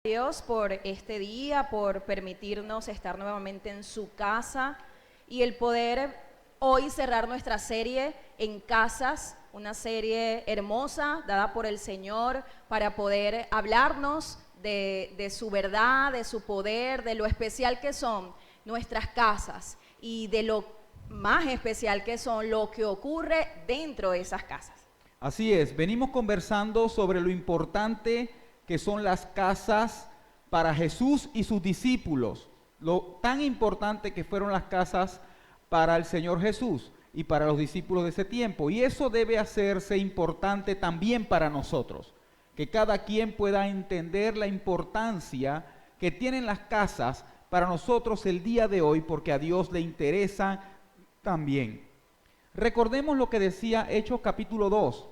Dios por este día, por permitirnos estar nuevamente en su casa y el poder hoy cerrar nuestra serie en casas, una serie hermosa dada por el Señor para poder hablarnos de su verdad, de su poder, de lo especial que son nuestras casas y de lo más especial que son lo que ocurre dentro de esas casas. Así es, venimos conversando sobre lo importante que son las casas para Jesús y sus discípulos, lo tan importante que fueron las casas para el Señor Jesús y para los discípulos de ese tiempo. Y eso debe hacerse importante también para nosotros, que cada quien pueda entender la importancia que tienen las casas para nosotros el día de hoy, porque a Dios le interesa también. Recordemos lo que decía Hechos capítulo 2.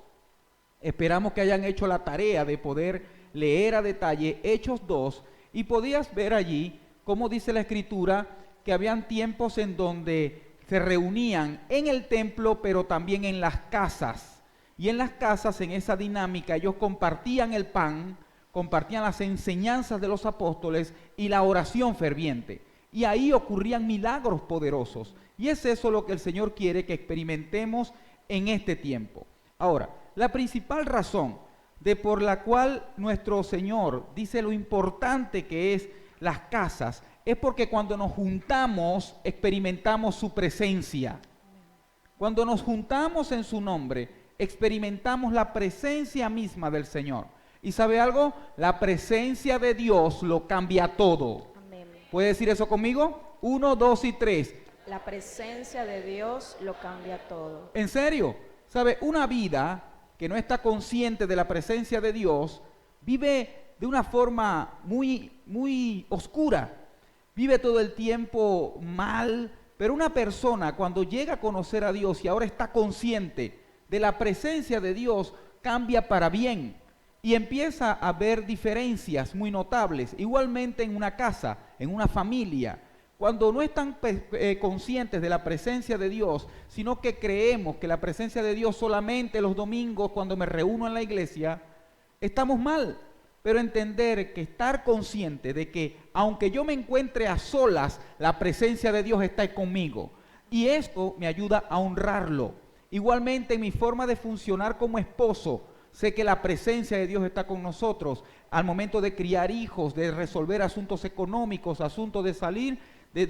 Esperamos que hayan hecho la tarea de poder leer a detalle Hechos 2 y podías ver allí cómo dice la Escritura que habían tiempos en donde se reunían en el templo, pero también en las casas. Y en las casas, en esa dinámica, ellos compartían el pan, compartían las enseñanzas de los apóstoles y la oración ferviente. Y ahí ocurrían milagros poderosos. Y es eso lo que el Señor quiere que experimentemos en este tiempo. Ahora, la principal razón de por la cual nuestro Señor dice lo importante que es las casas, es porque cuando nos juntamos experimentamos su presencia. Cuando nos juntamos en su nombre, experimentamos la presencia misma del Señor. ¿Y sabe algo? La presencia de Dios lo cambia todo. Amén. ¿Puede decir eso conmigo? 1, 2 y 3. La presencia de Dios lo cambia todo. ¿En serio? ¿Sabe? Una vida que no está consciente de la presencia de Dios, vive de una forma muy oscura, vive todo el tiempo mal, pero una persona cuando llega a conocer a Dios y ahora está consciente de la presencia de Dios, cambia para bien y empieza a ver diferencias muy notables, igualmente en una casa, en una familia. Cuando no están conscientes de la presencia de Dios, sino que creemos que la presencia de Dios solamente los domingos cuando me reúno en la iglesia, estamos mal. Pero entender que estar consciente de que aunque yo me encuentre a solas, la presencia de Dios está conmigo. Y esto me ayuda a honrarlo. Igualmente en mi forma de funcionar como esposo, sé que la presencia de Dios está con nosotros. Al momento de criar hijos, de resolver asuntos económicos, asuntos de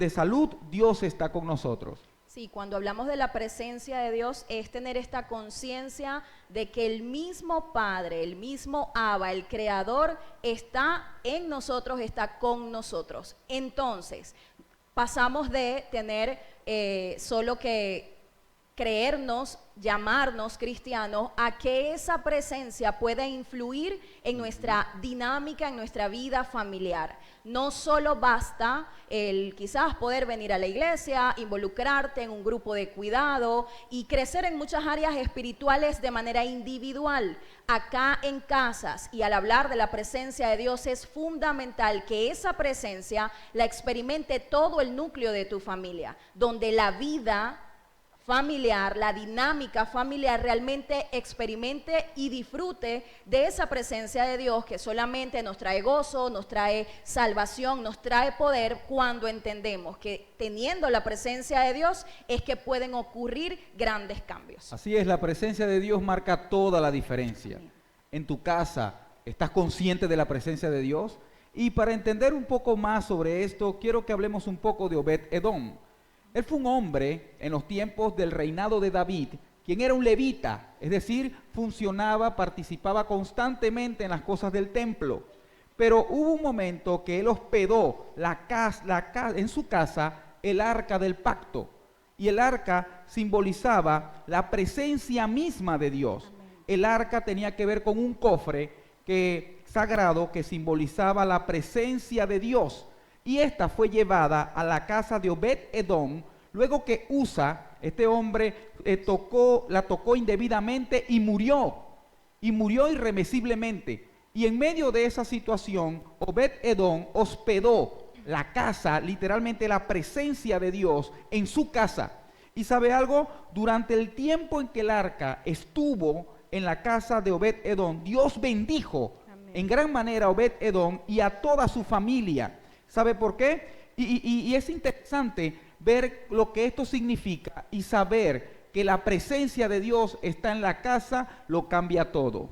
salud, Dios está con nosotros. Sí, cuando hablamos de la presencia de Dios es tener esta conciencia de que el mismo Padre, el mismo Abba, el Creador, está en nosotros, está con nosotros. Entonces, pasamos de tener solo que creernos, llamarnos cristianos, a que esa presencia pueda influir en nuestra dinámica, en nuestra vida familiar. No solo basta el quizás poder venir a la iglesia, involucrarte en un grupo de cuidado y crecer en muchas áreas espirituales de manera individual. Acá en casas y al hablar de la presencia de Dios es fundamental que esa presencia la experimente todo el núcleo de tu familia, donde la vida familiar, la dinámica familiar realmente experimente y disfrute de esa presencia de Dios que solamente nos trae gozo, nos trae salvación, nos trae poder cuando entendemos que teniendo la presencia de Dios es que pueden ocurrir grandes cambios. Así es, la presencia de Dios marca toda la diferencia. En tu casa, ¿estás consciente de la presencia de Dios? Y para entender un poco más sobre esto, quiero que hablemos un poco de Obed-Edom. Él fue un hombre en los tiempos del reinado de David, quien era un levita, es decir, funcionaba, participaba constantemente en las cosas del templo. Pero hubo un momento que él hospedó en su casa el arca del pacto. Y el arca simbolizaba la presencia misma de Dios. El arca tenía que ver con un cofre sagrado que simbolizaba la presencia de Dios. Y esta fue llevada a la casa de Obed-Edom, luego que Usa, este hombre, la tocó indebidamente y murió irremisiblemente. Y en medio de esa situación, Obed-Edom hospedó la casa, literalmente la presencia de Dios en su casa. ¿Y sabe algo? Durante el tiempo en que el arca estuvo en la casa de Obed-Edom, Dios bendijo en gran manera a Obed-Edom y a toda su familia. ¿Sabe por qué? Y es interesante ver lo que esto significa y saber que la presencia de Dios está en la casa, lo cambia todo.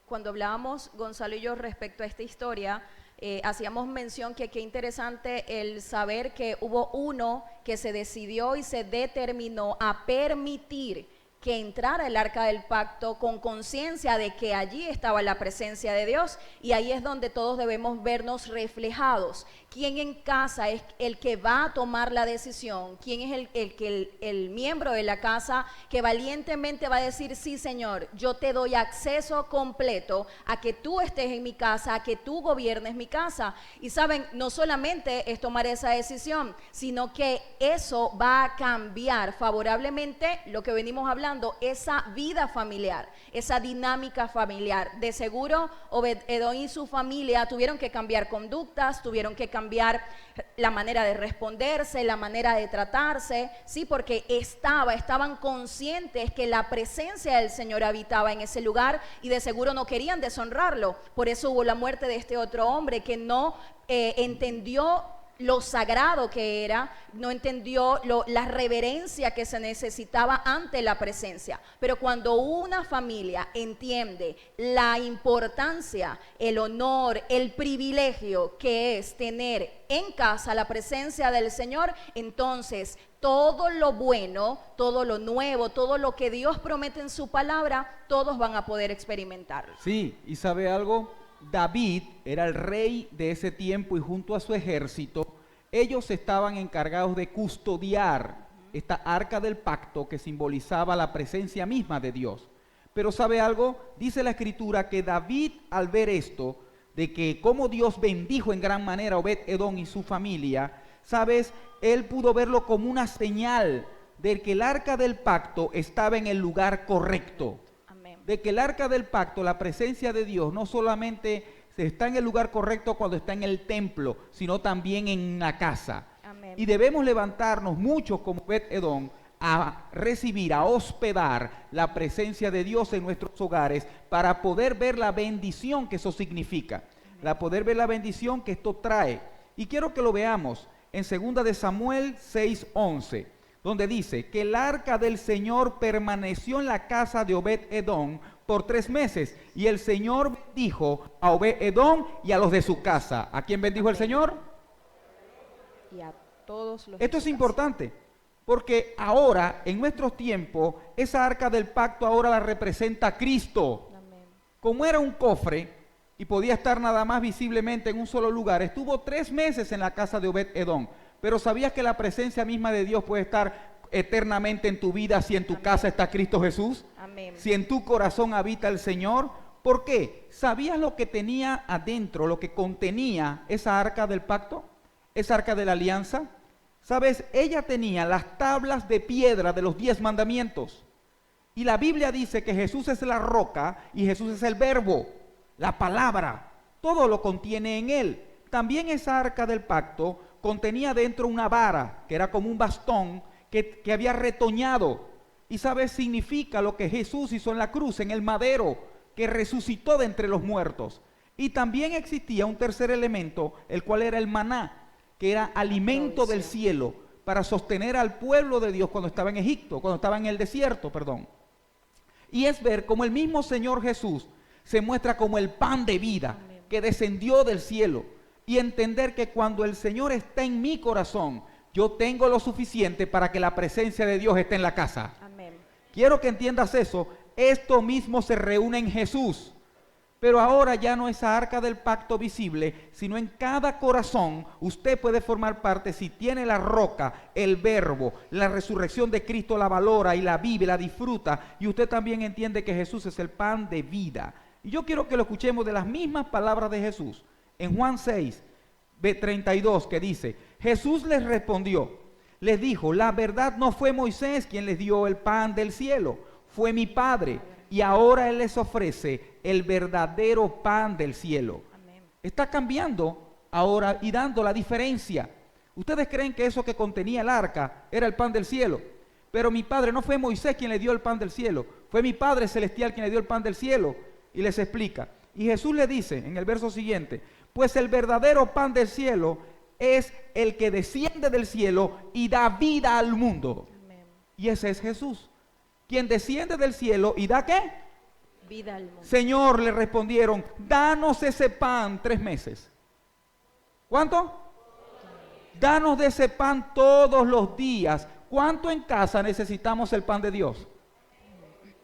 Cuando hablábamos, Gonzalo y yo, respecto a esta historia, hacíamos mención que qué interesante el saber que hubo uno que se decidió y se determinó a permitir que entrara el arca del pacto con conciencia de que allí estaba la presencia de Dios, y ahí es donde todos debemos vernos reflejados. ¿Quién en casa es el que va a tomar la decisión? ¿Quién es el miembro de la casa que valientemente va a decir, sí, Señor, yo te doy acceso completo a que tú estés en mi casa, a que tú gobiernes mi casa? Y saben, no solamente es tomar esa decisión, sino que eso va a cambiar favorablemente lo que venimos hablando, esa vida familiar, esa dinámica familiar. De seguro, Obed-Edom y su familia tuvieron que cambiar conductas, tuvieron que cambiar la manera de responderse, la manera de tratarse, sí, porque estaban conscientes que la presencia del Señor habitaba en ese lugar y de seguro no querían deshonrarlo. Por eso hubo la muerte de este otro hombre que no entendió lo sagrado que era, no entendió la reverencia que se necesitaba ante la presencia. Pero cuando una familia entiende la importancia, el honor, el privilegio que es tener en casa la presencia del Señor, entonces todo lo bueno, todo lo nuevo, todo lo que Dios promete en su palabra, todos van a poder experimentarlo. Sí, y ¿sabe algo? David era el rey de ese tiempo y junto a su ejército, ellos estaban encargados de custodiar esta arca del pacto que simbolizaba la presencia misma de Dios. Pero ¿sabe algo? Dice la escritura que David, al ver esto, de que cómo Dios bendijo en gran manera a Obed-Edom y su familia, ¿sabes? Él pudo verlo como una señal de que el arca del pacto estaba en el lugar correcto. De que el arca del pacto, la presencia de Dios, no solamente está en el lugar correcto cuando está en el templo, sino también en la casa. Amén. Y debemos levantarnos muchos como Obed-Edom a recibir, a hospedar la presencia de Dios en nuestros hogares para poder ver la bendición que eso significa, para poder ver la bendición que esto trae. Y quiero que lo veamos en 2 de Samuel 6:11. Donde dice que el arca del Señor permaneció en la casa de Obed-Edom por 3 meses. Y el Señor bendijo a Obed-Edom y a los de su casa. ¿A quién bendijo el Señor? Y a todos los. Esto es importante, porque ahora, en nuestros tiempos, esa arca del pacto ahora la representa Cristo. Amén. Como era un cofre y podía estar nada más visiblemente en un solo lugar, estuvo 3 meses en la casa de Obed-Edom. Pero ¿sabías que la presencia misma de Dios puede estar eternamente en tu vida si en tu casa está Cristo Jesús? Amén. Si en tu corazón habita el Señor. ¿Por qué? ¿Sabías lo que tenía adentro, lo que contenía esa arca del pacto? Esa arca de la alianza. ¿Sabes? Ella tenía las tablas de piedra de los 10 mandamientos. Y la Biblia dice que Jesús es la roca y Jesús es el verbo, la palabra. Todo lo contiene en él. También esa arca del pacto contenía dentro una vara, que era como un bastón, que había retoñado. Y sabes, significa lo que Jesús hizo en la cruz, en el madero, que resucitó de entre los muertos. Y también existía un tercer elemento, el cual era el maná, que era alimento del cielo, para sostener al pueblo de Dios cuando estaba en Egipto, cuando estaba en el desierto, perdón. Y es ver cómo el mismo Señor Jesús se muestra como el pan de vida, que descendió del cielo. Y entender que cuando el Señor está en mi corazón, yo tengo lo suficiente para que la presencia de Dios esté en la casa. Amén. Quiero que entiendas eso. Esto mismo se reúne en Jesús. Pero ahora ya no es esa arca del pacto visible, sino en cada corazón usted puede formar parte si tiene la roca, el verbo, la resurrección de Cristo la valora y la vive, la disfruta. Y usted también entiende que Jesús es el pan de vida. Y yo quiero que lo escuchemos de las mismas palabras de Jesús. En Juan 6:32 que dice, Jesús les respondió, les dijo, la verdad no fue Moisés quien les dio el pan del cielo, fue mi Padre, y ahora Él les ofrece el verdadero pan del cielo. Amén. Está cambiando ahora y dando la diferencia. Ustedes creen que eso que contenía el arca era el pan del cielo, pero mi Padre, no fue Moisés quien le dio el pan del cielo, fue mi Padre celestial quien le dio el pan del cielo. Y les explica, Y Jesús le dice en el verso siguiente, pues el verdadero pan del cielo es el que desciende del cielo y da vida al mundo. Amén. Y ese es Jesús, quien desciende del cielo y da ¿qué? Vida al mundo. Señor, le respondieron, danos ese pan 3 meses. ¿Cuánto? Danos de ese pan todos los días. ¿Cuánto en casa necesitamos el pan de Dios?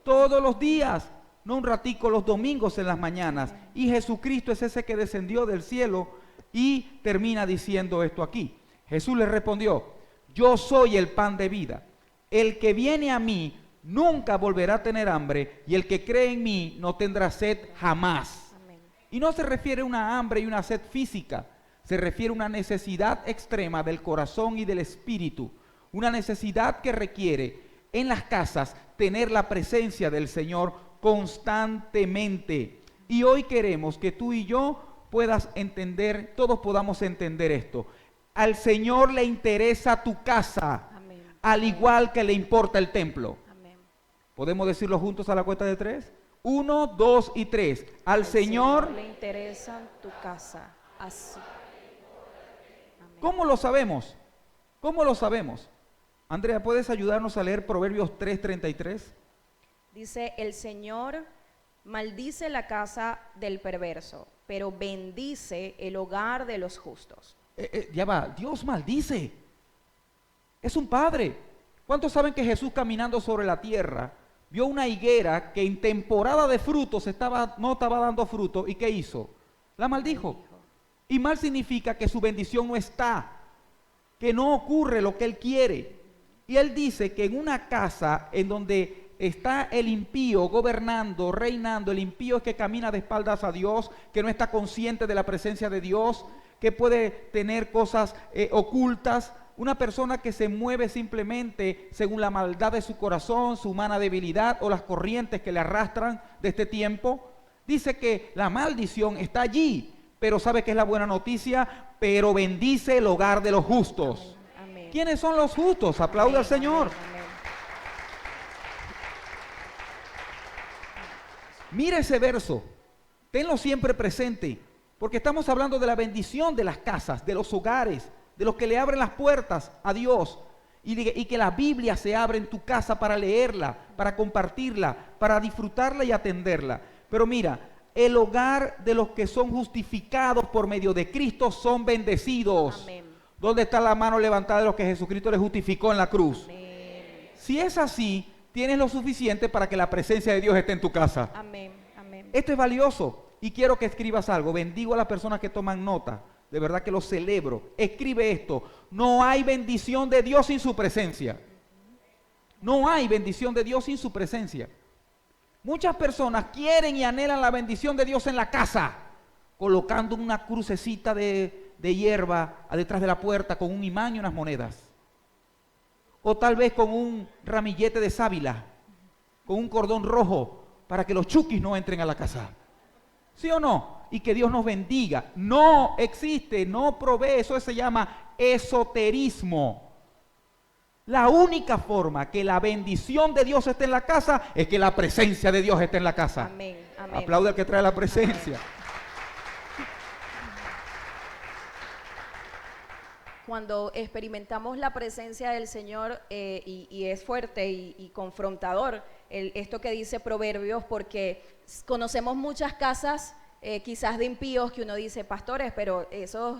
Todos los días, no un ratico los domingos en las mañanas. Y Jesucristo es ese que descendió del cielo y termina diciendo esto aquí. Jesús le respondió, yo soy el pan de vida. El que viene a mí nunca volverá a tener hambre y el que cree en mí no tendrá sed jamás. Amén. Y no se refiere a una hambre y una sed física, se refiere a una necesidad extrema del corazón y del espíritu, una necesidad que requiere en las casas tener la presencia del Señor constantemente. Y hoy queremos que tú y yo puedas entender, todos podamos entender esto. Al Señor le interesa tu casa, Amén. al igual que le importa el templo. Amén. ¿Podemos decirlo juntos a la cuenta de 3? 1, 2 y 3. Al Señor, le interesa tu casa. Así. Amén. ¿cómo lo sabemos? ¿Cómo lo sabemos? Andrea, ¿puedes ayudarnos a leer Proverbios 3:33? Dice, el Señor maldice la casa del perverso, pero bendice el hogar de los justos. Ya va, Dios maldice. Es un padre. ¿Cuántos saben que Jesús caminando sobre la tierra vio una higuera que en temporada de frutos no estaba dando fruto? ¿Y qué hizo? La maldijo. Y mal significa que su bendición no está, que no ocurre lo que Él quiere. Y Él dice que en una casa en donde está el impío gobernando, reinando, el impío es que camina de espaldas a Dios, que no está consciente de la presencia de Dios, que puede tener cosas ocultas, una persona que se mueve simplemente según la maldad de su corazón, su humana debilidad o las corrientes que le arrastran de este tiempo. Dice que la maldición está allí, pero ¿sabe qué es la buena noticia? Pero bendice el hogar de los justos. Amén. ¿Quiénes son los justos? Aplaude al Señor. Amén. Mira ese verso, tenlo siempre presente, porque estamos hablando de la bendición de las casas, de los hogares, de los que le abren las puertas a Dios, y que la Biblia se abre en tu casa para leerla, para compartirla, para disfrutarla y atenderla. Pero mira, el hogar de los que son justificados por medio de Cristo son bendecidos. Amén. ¿Dónde está la mano levantada de los que Jesucristo les justificó en la cruz? Amén. Si es así, tienes lo suficiente para que la presencia de Dios esté en tu casa. Amén. Amén. Esto es valioso y quiero que escribas algo. Bendigo a las personas que toman nota. De verdad que lo celebro. Escribe esto. No hay bendición de Dios sin su presencia. No hay bendición de Dios sin su presencia. Muchas personas quieren y anhelan la bendición de Dios en la casa, colocando una crucecita de hierba detrás de la puerta con un imán y unas monedas. O tal vez con un ramillete de sábila, con un cordón rojo, para que los chuquis no entren a la casa. ¿Sí o no? Y que Dios nos bendiga. No existe, no provee, eso se llama esoterismo. La única forma que la bendición de Dios esté en la casa es que la presencia de Dios esté en la casa. Amén. Amén. Aplaude al que trae la presencia. Cuando experimentamos la presencia del Señor y es fuerte y confrontador esto que dice Proverbios, porque conocemos muchas casas quizás de impíos que uno dice, pastores, pero esos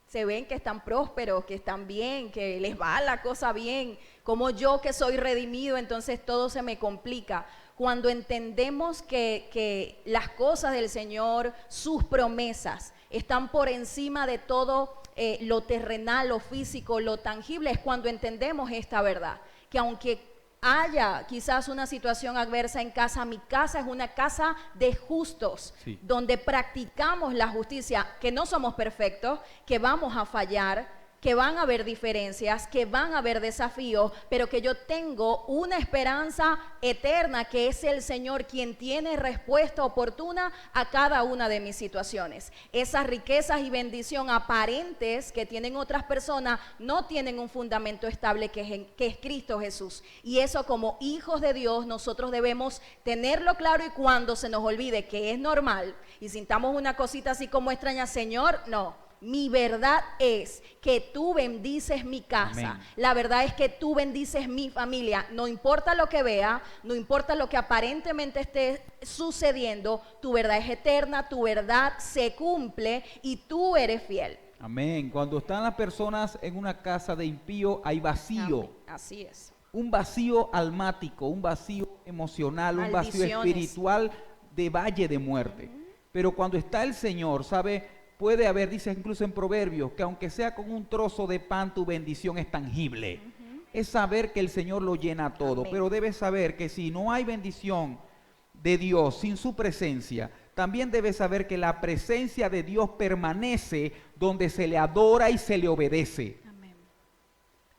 se ven que están prósperos, que están bien, que les va la cosa bien, como yo que soy redimido, entonces todo se me complica. Cuando entendemos que las cosas del Señor, sus promesas, están por encima de todo lo terrenal, lo físico, lo tangible, es cuando entendemos esta verdad, que aunque haya quizás una situación adversa en casa, mi casa es una casa de justos, Sí. donde practicamos la justicia, que no somos perfectos, que vamos a fallar, que van a haber diferencias, que van a haber desafíos, pero que yo tengo una esperanza eterna, que es el Señor quien tiene respuesta oportuna a cada una de mis situaciones. Esas riquezas y bendición aparentes que tienen otras personas no tienen un fundamento estable que es Cristo Jesús. Y eso, como hijos de Dios, nosotros debemos tenerlo claro, y cuando se nos olvide que es normal y sintamos una cosita así como extraña, Señor, no. Mi verdad es que tú bendices mi casa. Amén. La verdad es que tú bendices mi familia. No importa lo que vea, no importa lo que aparentemente esté sucediendo, tu verdad es eterna, tu verdad se cumple y tú eres fiel. Amén. Cuando están las personas en una casa de impío, hay vacío. Amén. Así es. Un vacío almático, un vacío emocional, un vacío Maldiciones. espiritual de valle de muerte. Pero cuando está el Señor, ¿sabe? Puede haber, dice incluso en Proverbios, que aunque sea con un trozo de pan, tu bendición es tangible. Es saber que el Señor lo llena todo. Amén. Pero debes saber que si no hay bendición de Dios sin su presencia, también debes saber que la presencia de Dios permanece donde se le adora y se le obedece. Amén.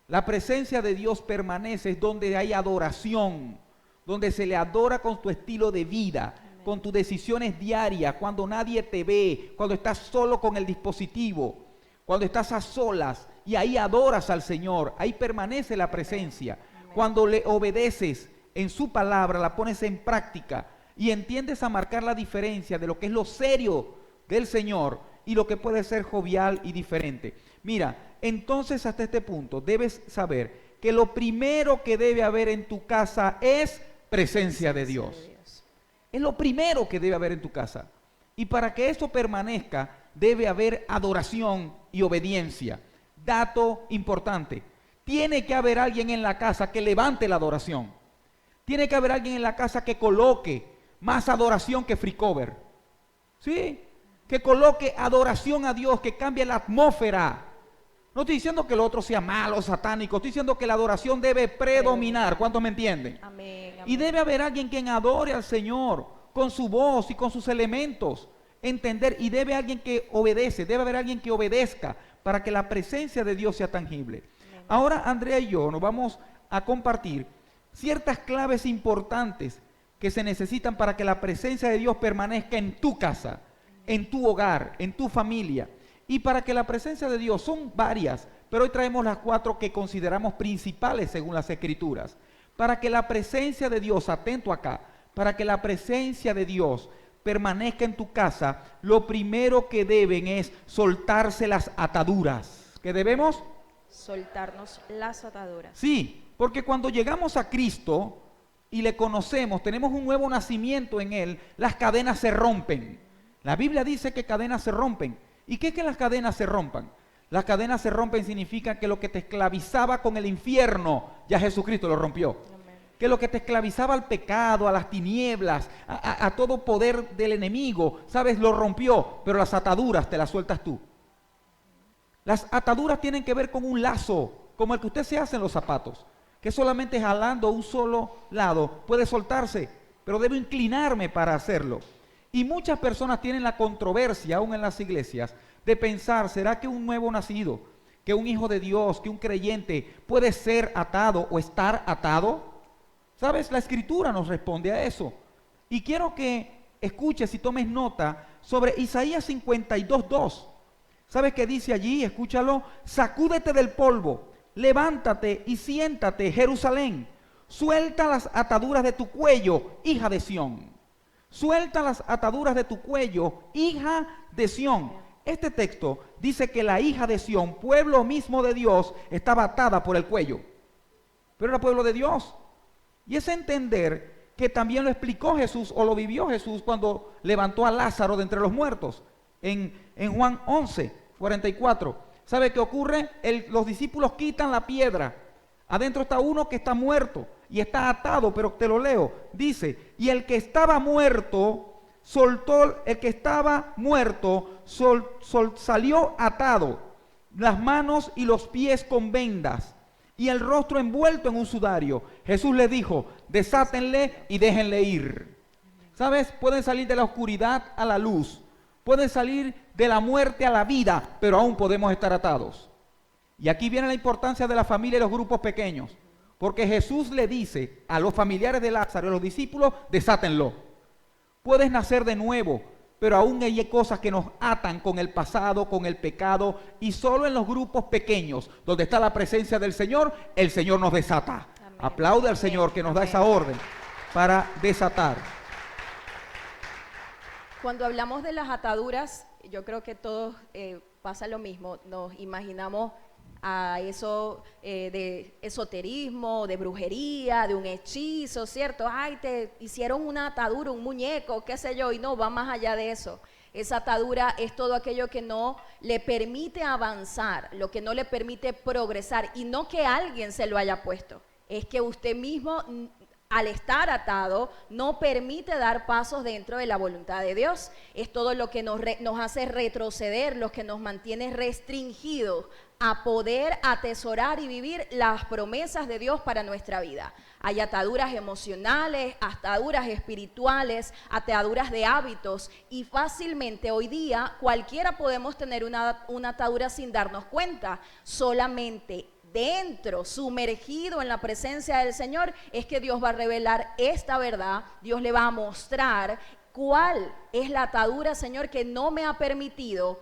La presencia de Dios permanece donde hay adoración, donde se le adora con tu estilo de vida, con tus decisiones diarias, cuando nadie te ve, cuando estás solo con el dispositivo, cuando estás a solas y ahí adoras al Señor, ahí permanece la presencia. Amén. Cuando le obedeces en su palabra, la pones en práctica y entiendes a marcar la diferencia de lo que es lo serio del Señor y lo que puede ser jovial y diferente. Mira, entonces hasta este punto debes saber que lo primero que debe haber en tu casa es presencia de Dios. Es lo primero que debe haber en tu casa. Y para que esto permanezca, debe haber adoración y obediencia. Dato importante. Tiene que haber alguien en la casa que levante la adoración. Tiene que haber alguien en la casa que coloque más adoración que free cover. ¿Sí? Que coloque adoración a Dios, que cambie la atmósfera. No estoy diciendo que lo otro sea malo, satánico. Estoy diciendo que la adoración debe predominar. ¿Cuántos me entienden? Amén, amén. Y debe haber alguien quien adore al Señor con su voz y con sus elementos. Entender, y debe alguien que obedece, debe haber alguien que obedezca para que la presencia de Dios sea tangible. Amén. Ahora Andrea y yo nos vamos a compartir ciertas claves importantes que se necesitan para que la presencia de Dios permanezca en tu casa, en tu hogar, en tu familia. Y para que la presencia de Dios, son varias, pero hoy traemos las 4 que consideramos principales según las Escrituras. Para que la presencia de Dios, atento acá, para que la presencia de Dios permanezca en tu casa, lo primero que deben es soltarse las ataduras. ¿Qué debemos? Soltarnos las ataduras. Sí, porque cuando llegamos a Cristo y le conocemos, tenemos un nuevo nacimiento en Él, las cadenas se rompen. La Biblia dice que cadenas se rompen. ¿Y qué es que las cadenas se rompan? Las cadenas se rompen significa que lo que te esclavizaba con el infierno, ya Jesucristo lo rompió. Amén. Que lo que te esclavizaba al pecado, a las tinieblas, a todo poder del enemigo, ¿sabes? Lo rompió, pero las ataduras te las sueltas tú. Las ataduras tienen que ver con un lazo, como el que usted se hace en los zapatos, que solamente jalando un solo lado puede soltarse, pero debo inclinarme para hacerlo. Y muchas personas tienen la controversia, aún en las iglesias, de pensar, ¿será que un nuevo nacido, que un hijo de Dios, que un creyente puede ser atado o estar atado? ¿Sabes? La Escritura nos responde a eso. Y quiero que escuches y tomes nota sobre Isaías 52:2. ¿Sabes qué dice allí? Escúchalo. Sacúdete del polvo, levántate y siéntate, Jerusalén. Suelta las ataduras de tu cuello, hija de Sión. Suelta las ataduras de tu cuello, hija de Sión. Este texto dice que la hija de Sión, pueblo mismo de Dios, estaba atada por el cuello. Pero era pueblo de Dios. Y es entender que también lo explicó Jesús o lo vivió Jesús cuando levantó a Lázaro de entre los muertos. En Juan 11:44. ¿Sabe qué ocurre? Los discípulos quitan la piedra. Adentro está uno que está muerto y está atado, pero te lo leo. Dice, y el que estaba muerto salió atado, las manos y los pies con vendas y el rostro envuelto en un sudario. Jesús le dijo, desátenle y déjenle ir. ¿Sabes? Pueden salir de la oscuridad a la luz, pueden salir de la muerte a la vida, pero aún podemos estar atados. Y aquí viene la importancia de la familia y los grupos pequeños. Porque Jesús le dice a los familiares de Lázaro, a los discípulos, desátenlo. Puedes nacer de nuevo, pero aún hay cosas que nos atan con el pasado, con el pecado. Y solo en los grupos pequeños, donde está la presencia del Señor, el Señor nos desata. Amén. Aplaude al Señor que nos da esa orden para desatar. Cuando hablamos de las ataduras, yo creo que todos pasa lo mismo. Nos imaginamos a eso de esoterismo, de brujería, de un hechizo, ¿cierto? Ay, te hicieron una atadura, un muñeco, qué sé yo, y no, va más allá de eso. Esa atadura es todo aquello que no le permite avanzar, lo que no le permite progresar, y no que alguien se lo haya puesto, es que usted mismo, al estar atado, no permite dar pasos dentro de la voluntad de Dios. Es todo lo que nos hace retroceder, lo que nos mantiene restringidos a poder atesorar y vivir las promesas de Dios para nuestra vida. Hay ataduras emocionales, ataduras espirituales, ataduras de hábitos, y fácilmente hoy día cualquiera podemos tener una atadura sin darnos cuenta. Solamente dentro, sumergido en la presencia del Señor, es que Dios va a revelar esta verdad. Dios le va a mostrar cuál es la atadura, Señor, que no me ha permitido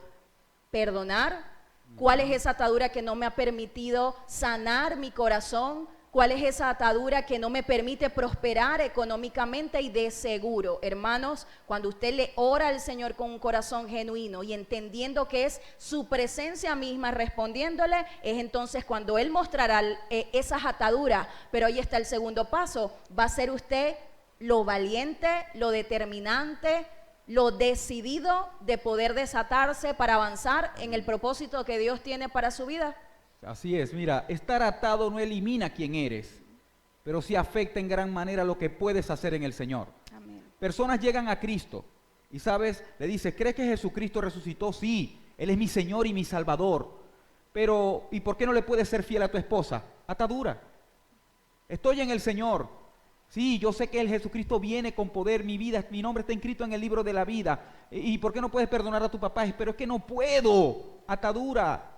perdonar, cuál es esa atadura que no me ha permitido sanar mi corazón, cuál es esa atadura que no me permite prosperar económicamente. Y de seguro, hermanos, cuando usted le ora al Señor con un corazón genuino y entendiendo que es su presencia misma respondiéndole, es entonces cuando Él mostrará esas ataduras. Pero ahí está el segundo paso: va a ser usted lo valiente, lo determinante, lo decidido de poder desatarse para avanzar en el propósito que Dios tiene para su vida. Así es, mira, estar atado no elimina quién eres, pero sí afecta en gran manera lo que puedes hacer en el Señor. Amén. Personas llegan a Cristo y, ¿sabes? Le dice, ¿crees que Jesucristo resucitó? Sí, Él es mi Señor y mi Salvador. Pero, ¿y por qué no le puedes ser fiel a tu esposa? Atadura. Estoy en el Señor. Sí, yo sé que el Jesucristo viene con poder, mi vida, mi nombre está inscrito en el libro de la vida. ¿Y por qué no puedes perdonar a tu papá? Pero es que no puedo. Atadura.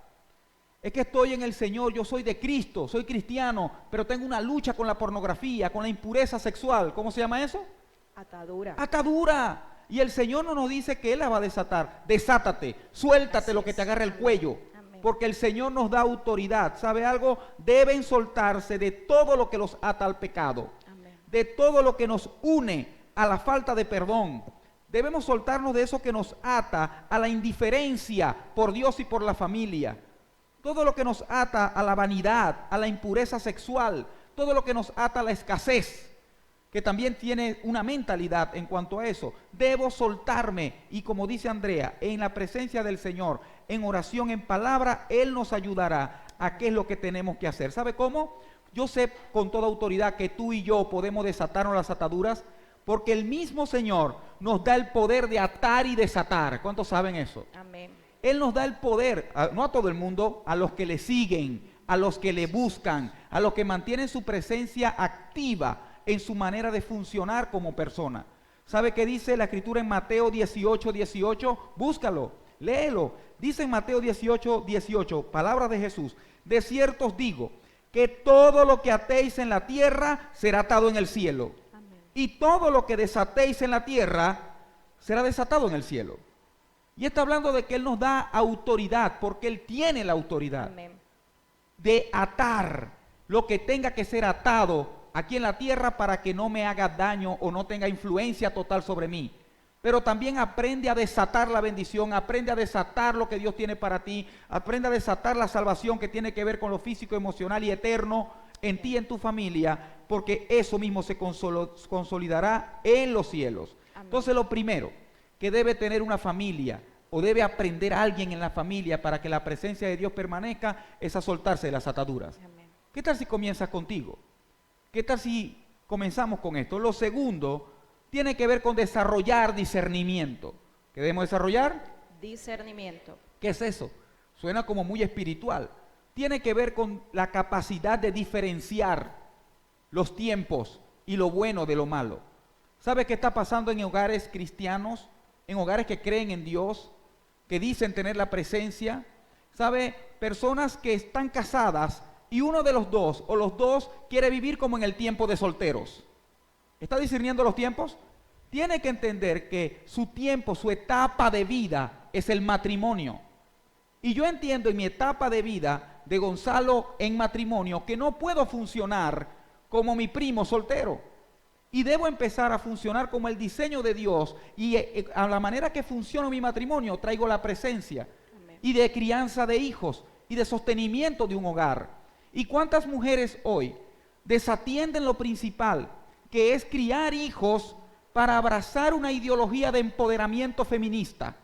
Es que estoy en el Señor, yo soy de Cristo, soy cristiano, pero tengo una lucha con la pornografía, con la impureza sexual. ¿Cómo se llama eso? Atadura. Atadura. Y el Señor no nos dice que Él la va a desatar. Desátate, suéltate lo que te agarre el cuello. Amén. Porque el Señor nos da autoridad. ¿Sabe algo? Deben soltarse de todo lo que los ata al pecado. Amén. De todo lo que nos une a la falta de perdón. Debemos soltarnos de eso que nos ata a la indiferencia por Dios y por la familia. Todo lo que nos ata a la vanidad, a la impureza sexual, todo lo que nos ata a la escasez, que también tiene una mentalidad en cuanto a eso. Debo soltarme y, como dice Andrea, en la presencia del Señor, en oración, en palabra, Él nos ayudará a qué es lo que tenemos que hacer. ¿Sabe cómo? Yo sé con toda autoridad que tú y yo podemos desatarnos las ataduras, porque el mismo Señor nos da el poder de atar y desatar. ¿Cuántos saben eso? Amén. Él nos da el poder, no a todo el mundo, a los que le siguen, a los que le buscan, a los que mantienen su presencia activa en su manera de funcionar como persona. ¿Sabe qué dice la Escritura en Mateo 18:18? Búscalo, léelo. Dice en Mateo 18:18, palabras de Jesús: de cierto os digo, que todo lo que atéis en la tierra será atado en el cielo. Amén. Y todo lo que desatéis en la tierra será desatado en el cielo. Y está hablando de que Él nos da autoridad, porque Él tiene la autoridad. Amén. De atar lo que tenga que ser atado aquí en la tierra para que no me haga daño o no tenga influencia total sobre mí. Pero también aprende a desatar la bendición, aprende a desatar lo que Dios tiene para ti, aprende a desatar la salvación que tiene que ver con lo físico, emocional y eterno en ti y en tu familia, porque eso mismo se consolidará en los cielos. Amén. Entonces, lo primero que debe tener una familia, o debe aprender alguien en la familia para que la presencia de Dios permanezca, es a soltarse de las ataduras. Amén. ¿Qué tal si comienzas contigo? ¿Qué tal si comenzamos con esto? Lo segundo tiene que ver con desarrollar discernimiento. ¿Qué debemos desarrollar? Discernimiento. ¿Qué es eso? Suena como muy espiritual. Tiene que ver con la capacidad de diferenciar los tiempos y lo bueno de lo malo. ¿Sabe qué está pasando en hogares cristianos? En hogares que creen en Dios, que dicen tener la presencia. ¿Sabe? Personas que están casadas y uno de los dos o los dos quiere vivir como en el tiempo de solteros. ¿Está discerniendo los tiempos? Tiene que entender que su tiempo, su etapa de vida es el matrimonio. Y yo entiendo en mi etapa de vida de Gonzalo en matrimonio que no puedo funcionar como mi primo soltero. Y debo empezar a funcionar como el diseño de Dios. Y a la manera que funciona mi matrimonio traigo la presencia. Amén. Y de crianza de hijos y de sostenimiento de un hogar. ¿Y cuántas mujeres hoy desatienden lo principal, que es criar hijos para abrazar una ideología de empoderamiento feminista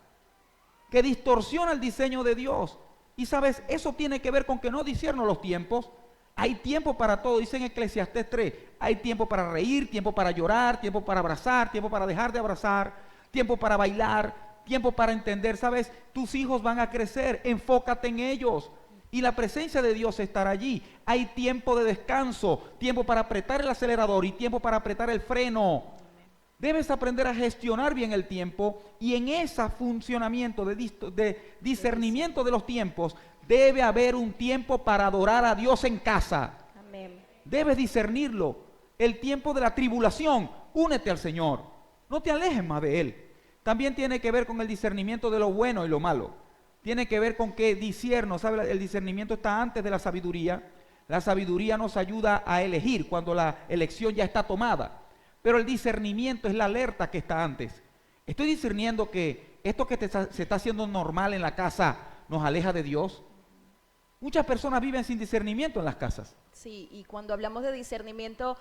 que distorsiona el diseño de Dios? Y sabes, eso tiene que ver con que no discierno los tiempos. Hay tiempo para todo, dice en Eclesiastés 3, hay tiempo para reír, tiempo para llorar, tiempo para abrazar, tiempo para dejar de abrazar, tiempo para bailar, tiempo para entender. Sabes, tus hijos van a crecer, enfócate en ellos y la presencia de Dios estará allí. Hay tiempo de descanso, tiempo para apretar el acelerador y tiempo para apretar el freno. Debes aprender a gestionar bien el tiempo y en ese funcionamiento de discernimiento de los tiempos debe haber un tiempo para adorar a Dios en casa. Amén. Debes discernirlo. El tiempo de la tribulación, únete al Señor. No te alejes más de Él. También tiene que ver con el discernimiento de lo bueno y lo malo. Tiene que ver con que discierno, ¿sabe? El discernimiento está antes de la sabiduría. La sabiduría nos ayuda a elegir cuando la elección ya está tomada. Pero el discernimiento es la alerta que está antes. Estoy discerniendo que esto que se está haciendo normal en la casa nos aleja de Dios. Muchas personas viven sin discernimiento en las casas. Sí, y cuando hablamos de discernimiento,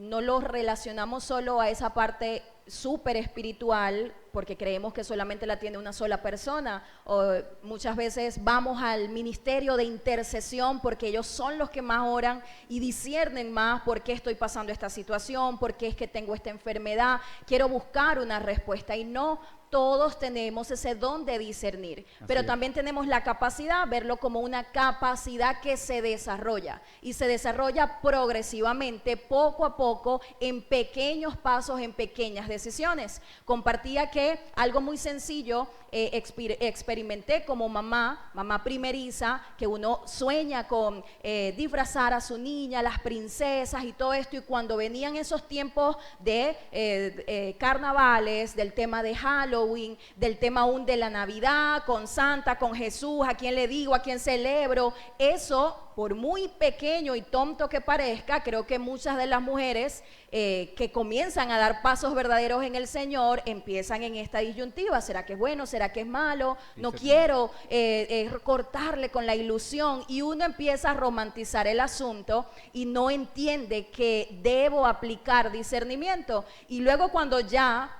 no lo relacionamos solo a esa parte súper espiritual, porque creemos que solamente la tiene una sola persona, o muchas veces vamos al ministerio de intercesión porque ellos son los que más oran y disciernen más por qué estoy pasando esta situación, por qué es que tengo esta enfermedad, quiero buscar una respuesta. Y no todos tenemos ese don de discernir, pero también tenemos la capacidad, verlo como una capacidad que se desarrolla y se desarrolla progresivamente, poco a poco, en pequeños pasos, en pequeñas decisiones. Compartía que algo muy sencillo experimenté como mamá primeriza, que uno sueña con disfrazar a su niña, las princesas y todo esto, y cuando venían esos tiempos de carnavales, del tema de Halloween, del tema aún de la Navidad, con Santa, con Jesús, a quién le digo, a quién celebro, eso, por muy pequeño y tonto que parezca, creo que muchas de las mujeres que comienzan a dar pasos verdaderos en el Señor empiezan en esta disyuntiva: ¿será que es bueno? ¿Será que es malo? No quiero cortarle con la ilusión, y uno empieza a romantizar el asunto y no entiende que debo aplicar discernimiento. Y luego cuando ya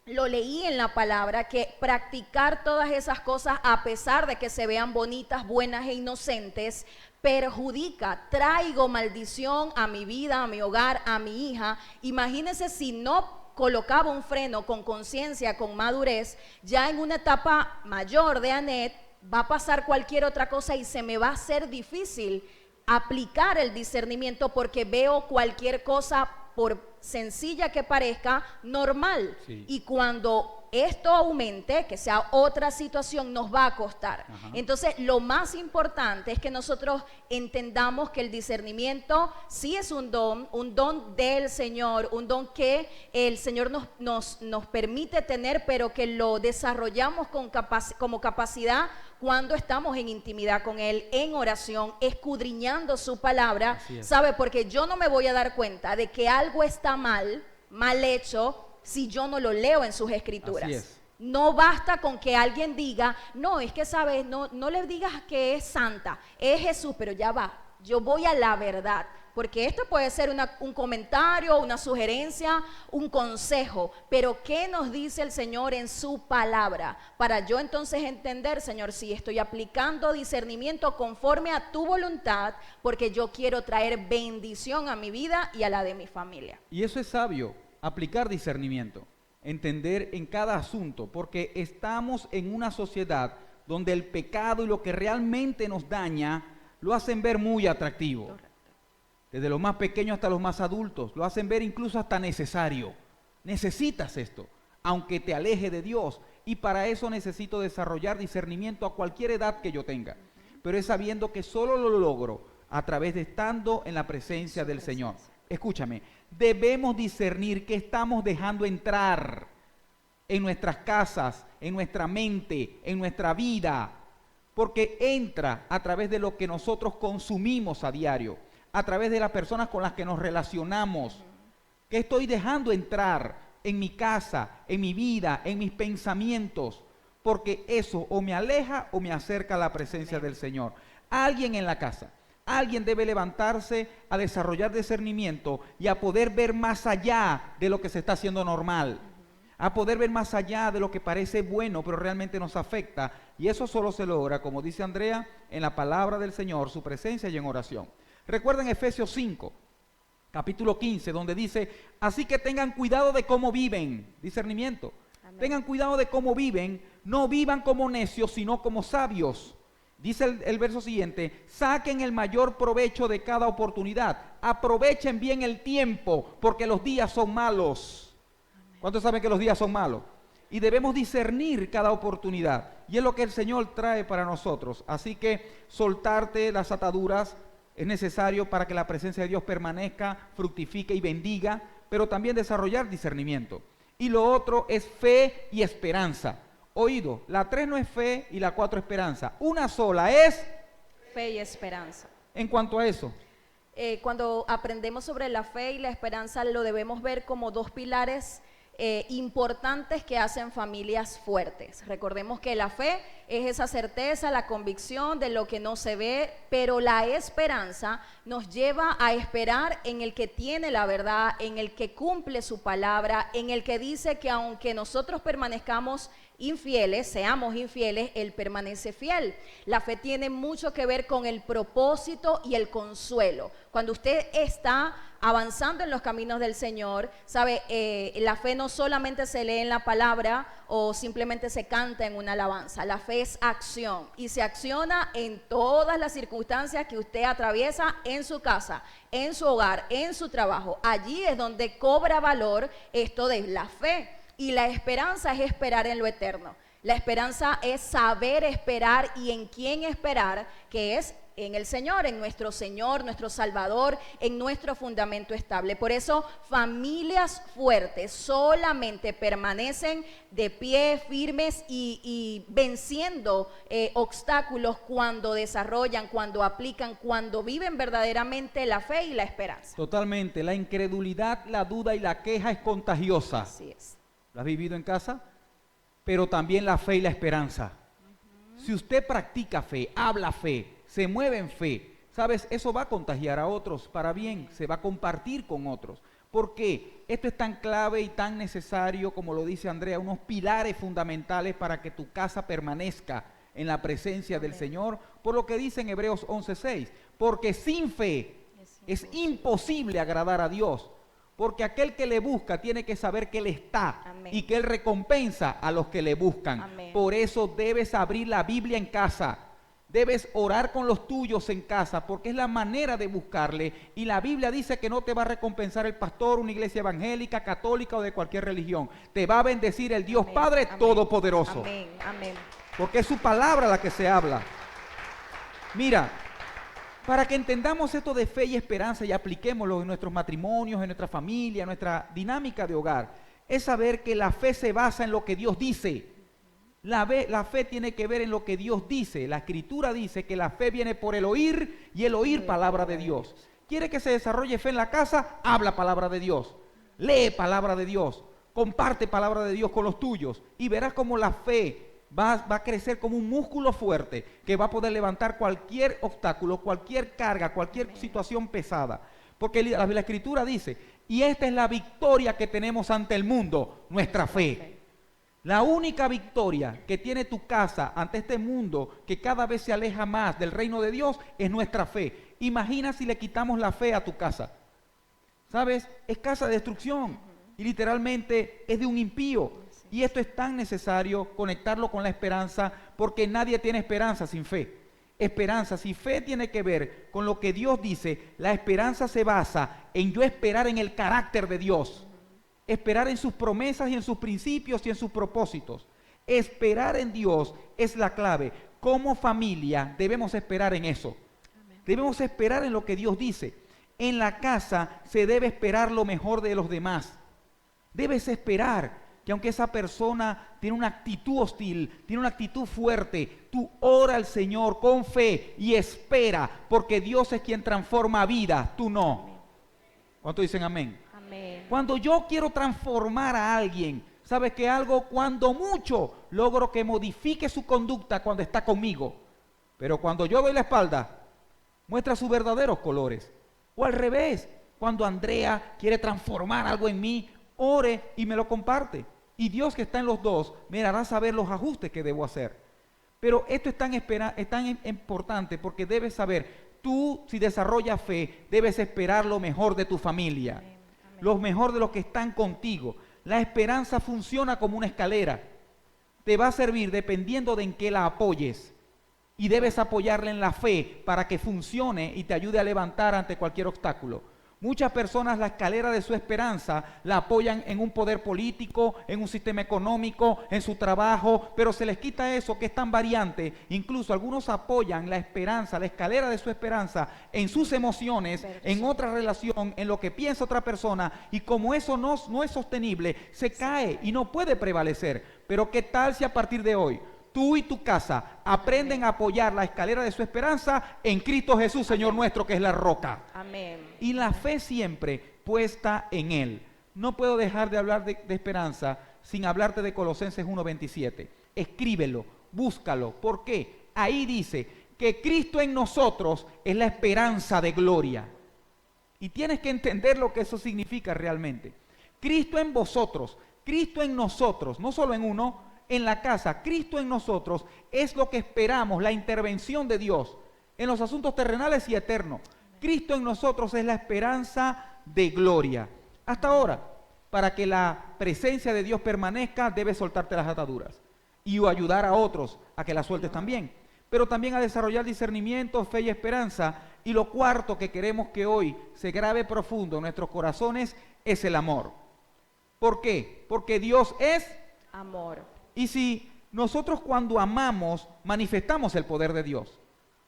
lo leí en la palabra, que practicar todas esas cosas, a pesar de que se vean bonitas, buenas e inocentes, perjudica, traigo maldición a mi vida, a mi hogar, a mi hija. Imagínense si no colocaba un freno con conciencia, con madurez, ya en una etapa mayor de Anet va a pasar cualquier otra cosa y se me va a hacer difícil aplicar el discernimiento, porque veo cualquier cosa, por sencilla que parezca, normal. Sí. Y cuando esto aumente, que sea otra situación, nos va a costar. Ajá. Entonces, lo más importante es que nosotros entendamos que el discernimiento sí es un don del Señor, un don que el Señor nos permite tener, pero que lo desarrollamos como capacidad cuando estamos en intimidad con Él, en oración, escudriñando su palabra. ¿Sabe? Porque yo no me voy a dar cuenta de que algo está mal hecho, si yo no lo leo en sus escrituras. No basta con que alguien diga, no, es que sabes, no le digas que es santa, es Jesús, pero ya va, yo voy a la verdad. Porque esto puede ser un comentario, una sugerencia, un consejo, pero ¿qué nos dice el Señor en su palabra? Para yo entonces entender, Señor, si estoy aplicando discernimiento conforme a tu voluntad, porque yo quiero traer bendición a mi vida y a la de mi familia. Y eso es sabio, aplicar discernimiento, entender en cada asunto, porque estamos en una sociedad donde el pecado y lo que realmente nos daña lo hacen ver muy atractivo. Correcto. Desde los más pequeños hasta los más adultos, lo hacen ver incluso hasta necesario. Necesitas esto, aunque te aleje de Dios. Y para eso necesito desarrollar discernimiento a cualquier edad que yo tenga. Pero es sabiendo que solo lo logro a través de estando en la presencia del Señor. Escúchame, debemos discernir qué estamos dejando entrar en nuestras casas, en nuestra mente, en nuestra vida, porque entra a través de lo que nosotros consumimos a diario, a través de las personas con las que nos relacionamos. ¿Qué estoy dejando entrar en mi casa, en mi vida, en mis pensamientos? Porque eso o me aleja o me acerca a la presencia del Señor. Alguien en la casa, alguien debe levantarse a desarrollar discernimiento y a poder ver más allá de lo que se está haciendo normal, a poder ver más allá de lo que parece bueno, pero realmente nos afecta. Y eso solo se logra, como dice Andrea, en la palabra del Señor, su presencia y en oración. Recuerden Efesios 5, capítulo 15, donde dice, así que tengan cuidado de cómo viven, discernimiento. Amén. Tengan cuidado de cómo viven, no vivan como necios, sino como sabios. Dice el verso siguiente, saquen el mayor provecho de cada oportunidad, aprovechen bien el tiempo, porque los días son malos. ¿Cuántos saben que los días son malos? Y debemos discernir cada oportunidad. Y es lo que el Señor trae para nosotros. Así que soltarte las ataduras es necesario para que la presencia de Dios permanezca, fructifique y bendiga, pero también desarrollar discernimiento. Y lo otro es fe y esperanza. Oído, la 3 no es fe y la 4 esperanza. Una sola es fe y esperanza. En cuanto a eso, cuando aprendemos sobre la fe y la esperanza, lo debemos ver como dos pilares importantes que hacen familias fuertes. Recordemos que la fe es esa certeza, la convicción de lo que no se ve, pero la esperanza nos lleva a esperar en el que tiene la verdad, en el que cumple su palabra, en el que dice que aunque nosotros permanezcamos infieles, seamos infieles, Él permanece fiel. La fe tiene mucho que ver con el propósito y el consuelo. Cuando usted está avanzando en los caminos del Señor, sabe, la fe no solamente se lee en la palabra o simplemente se canta en una alabanza. La fe es acción y se acciona en todas las circunstancias que usted atraviesa en su casa, en su hogar, en su trabajo. Allí es donde cobra valor esto de la fe. Y la esperanza es esperar en lo eterno. La esperanza es saber esperar y en quién esperar, que es en el Señor, nuestro Salvador, en nuestro fundamento estable. Por eso, familias fuertes solamente permanecen de pie, firmes y venciendo obstáculos cuando desarrollan, cuando aplican, cuando viven verdaderamente la fe y la esperanza. Totalmente. La incredulidad, la duda y la queja es contagiosa. Así es. ¿Lo has vivido en casa? Pero también la fe y la esperanza. Si usted practica fe, habla fe, se mueve en fe, ¿sabes? Eso va a contagiar a otros para bien, se va a compartir con otros. ¿Por qué? Esto es tan clave y tan necesario, como lo dice Andrea, unos pilares fundamentales para que tu casa permanezca en la presencia del Señor, por lo que dice en Hebreos 11:6, porque sin fe es imposible agradar a Dios. Porque aquel que le busca tiene que saber que Él está. Amén. Y que Él recompensa a los que le buscan. Amén. Por eso debes abrir la Biblia en casa. Debes orar con los tuyos en casa, porque es la manera de buscarle. Y la Biblia dice que no te va a recompensar el pastor, una iglesia evangélica, católica o de cualquier religión. Te va a bendecir el Dios Amén. Padre Amén. Todopoderoso. Amén. Amén. Porque es su palabra la que se habla. Mira, para que entendamos esto de fe y esperanza y apliquémoslo en nuestros matrimonios, en nuestra familia, en nuestra dinámica de hogar, es saber que la fe se basa en lo que Dios dice. La fe tiene que ver en lo que Dios dice. La Escritura dice que la fe viene por el oír y el oír palabra de Dios. ¿Quiere que se desarrolle fe en la casa? Habla palabra de Dios. Lee palabra de Dios. Comparte palabra de Dios con los tuyos. Y verás cómo la fe va a crecer como un músculo fuerte que va a poder levantar cualquier obstáculo, cualquier carga, cualquier situación pesada. Porque la Escritura dice, y esta es la victoria que tenemos ante el mundo, nuestra fe. La única victoria que tiene tu casa ante este mundo que cada vez se aleja más del reino de Dios es nuestra fe. Imagina si le quitamos la fe a tu casa. ¿Sabes? Es casa de destrucción y literalmente es de un impío. Y esto es tan necesario conectarlo con la esperanza, porque nadie tiene esperanza sin fe. Esperanza, si fe tiene que ver con lo que Dios dice, la esperanza se basa en yo esperar en el carácter de Dios, esperar en sus promesas y en sus principios y en sus propósitos. Esperar en Dios es la clave. Como familia debemos esperar en eso. Debemos esperar en lo que Dios dice. En la casa se debe esperar lo mejor de los demás. Debes esperar que aunque esa persona tiene una actitud hostil, tiene una actitud fuerte, tú ora al Señor con fe y espera, porque Dios es quien transforma vidas, tú no. ¿Cuántos dicen amén? Amén. Cuando yo quiero transformar a alguien, ¿sabes qué algo? Cuando mucho logro que modifique su conducta cuando está conmigo. Pero cuando yo doy la espalda, muestra sus verdaderos colores. O al revés, cuando Andrea quiere transformar algo en mí, ore y me lo comparte. Y Dios, que está en los dos, me hará saber los ajustes que debo hacer. Pero esto es tan importante porque debes saber, tú si desarrollas fe, debes esperar lo mejor de tu familia. Amén. Amén. Lo mejor de los que están contigo. La esperanza funciona como una escalera. Te va a servir dependiendo de en qué la apoyes. Y debes apoyarla en la fe para que funcione y te ayude a levantar ante cualquier obstáculo. Muchas personas la escalera de su esperanza la apoyan en un poder político, en un sistema económico, en su trabajo, pero se les quita eso que es tan variante. Incluso algunos apoyan la esperanza, la escalera de su esperanza en sus emociones, en otra relación, en lo que piensa otra persona, y como eso no es sostenible, se cae y no puede prevalecer. Pero ¿qué tal si a partir de hoy tú y tu casa aprenden a apoyar la escalera de su esperanza en Cristo Jesús, Señor nuestro, que es la roca? Amén. Y la fe siempre puesta en Él. No puedo dejar de hablar de esperanza sin hablarte de Colosenses 1:27. Escríbelo, búscalo. ¿Por qué? Ahí dice que Cristo en nosotros es la esperanza de gloria. Y tienes que entender lo que eso significa realmente. Cristo en vosotros, Cristo en nosotros, no solo en uno, en la casa, Cristo en nosotros es lo que esperamos, la intervención de Dios en los asuntos terrenales y eternos. Cristo en nosotros es la esperanza de gloria. Hasta ahora, para que la presencia de Dios permanezca, debes soltarte las ataduras y ayudar a otros a que las sueltes también. Pero también a desarrollar discernimiento, fe y esperanza. Y lo cuarto que queremos que hoy se grabe profundo en nuestros corazones es el amor. ¿Por qué? Porque Dios es amor. Y si nosotros cuando amamos, manifestamos el poder de Dios.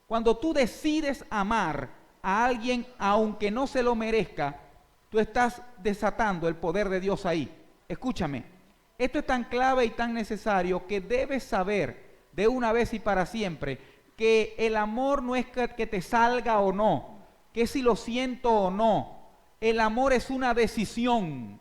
Cuando tú decides amar a alguien, aunque no se lo merezca, tú estás desatando el poder de Dios ahí. Escúchame, esto es tan clave y tan necesario que debes saber de una vez y para siempre que el amor no es que te salga o no, que si lo siento o no. El amor es una decisión.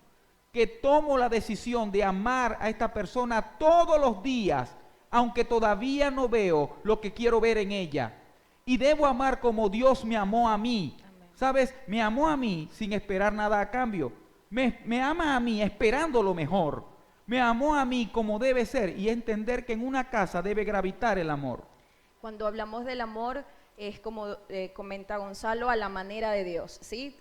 Que tomo la decisión de amar a esta persona todos los días, aunque todavía no veo lo que quiero ver en ella. Y debo amar como Dios me amó a mí. Amén. ¿Sabes? Me amó a mí sin esperar nada a cambio. Me ama a mí esperando lo mejor. Me amó a mí como debe ser y entender que en una casa debe gravitar el amor. Cuando hablamos del amor, es como comenta Gonzalo, a la manera de Dios, ¿sí?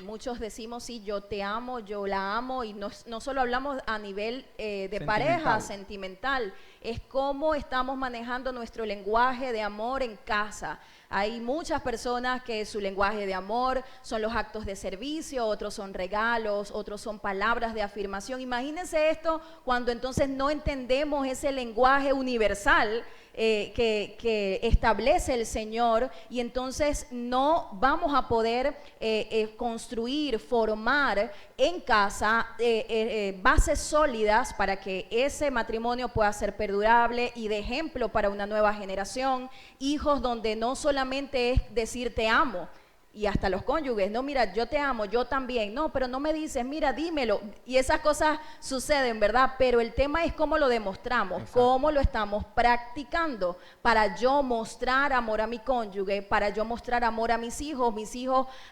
Muchos decimos, sí, yo te amo, yo la amo, y no solo hablamos a nivel de pareja, sentimental, es cómo estamos manejando nuestro lenguaje de amor en casa. Hay muchas personas que su lenguaje de amor son los actos de servicio, otros son regalos, otros son palabras de afirmación. Imagínense esto cuando entonces no entendemos ese lenguaje universal que establece el Señor, y entonces no vamos a poder construir, formar en casa bases sólidas para que ese matrimonio pueda ser perdurable y de ejemplo para una nueva generación. Hijos donde no solamente es decir te amo, y hasta los cónyuges, no, mira, yo te amo, yo también, no, pero no me dices, mira, dímelo, y esas cosas suceden, ¿verdad? Pero el tema es cómo lo demostramos. Exacto. Cómo lo estamos practicando para yo mostrar amor a mi cónyuge, para yo mostrar amor a mis hijos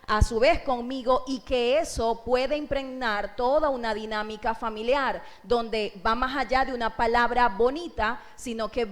a su vez conmigo, y que eso puede impregnar toda una dinámica familiar, donde va más allá de una palabra bonita, sino que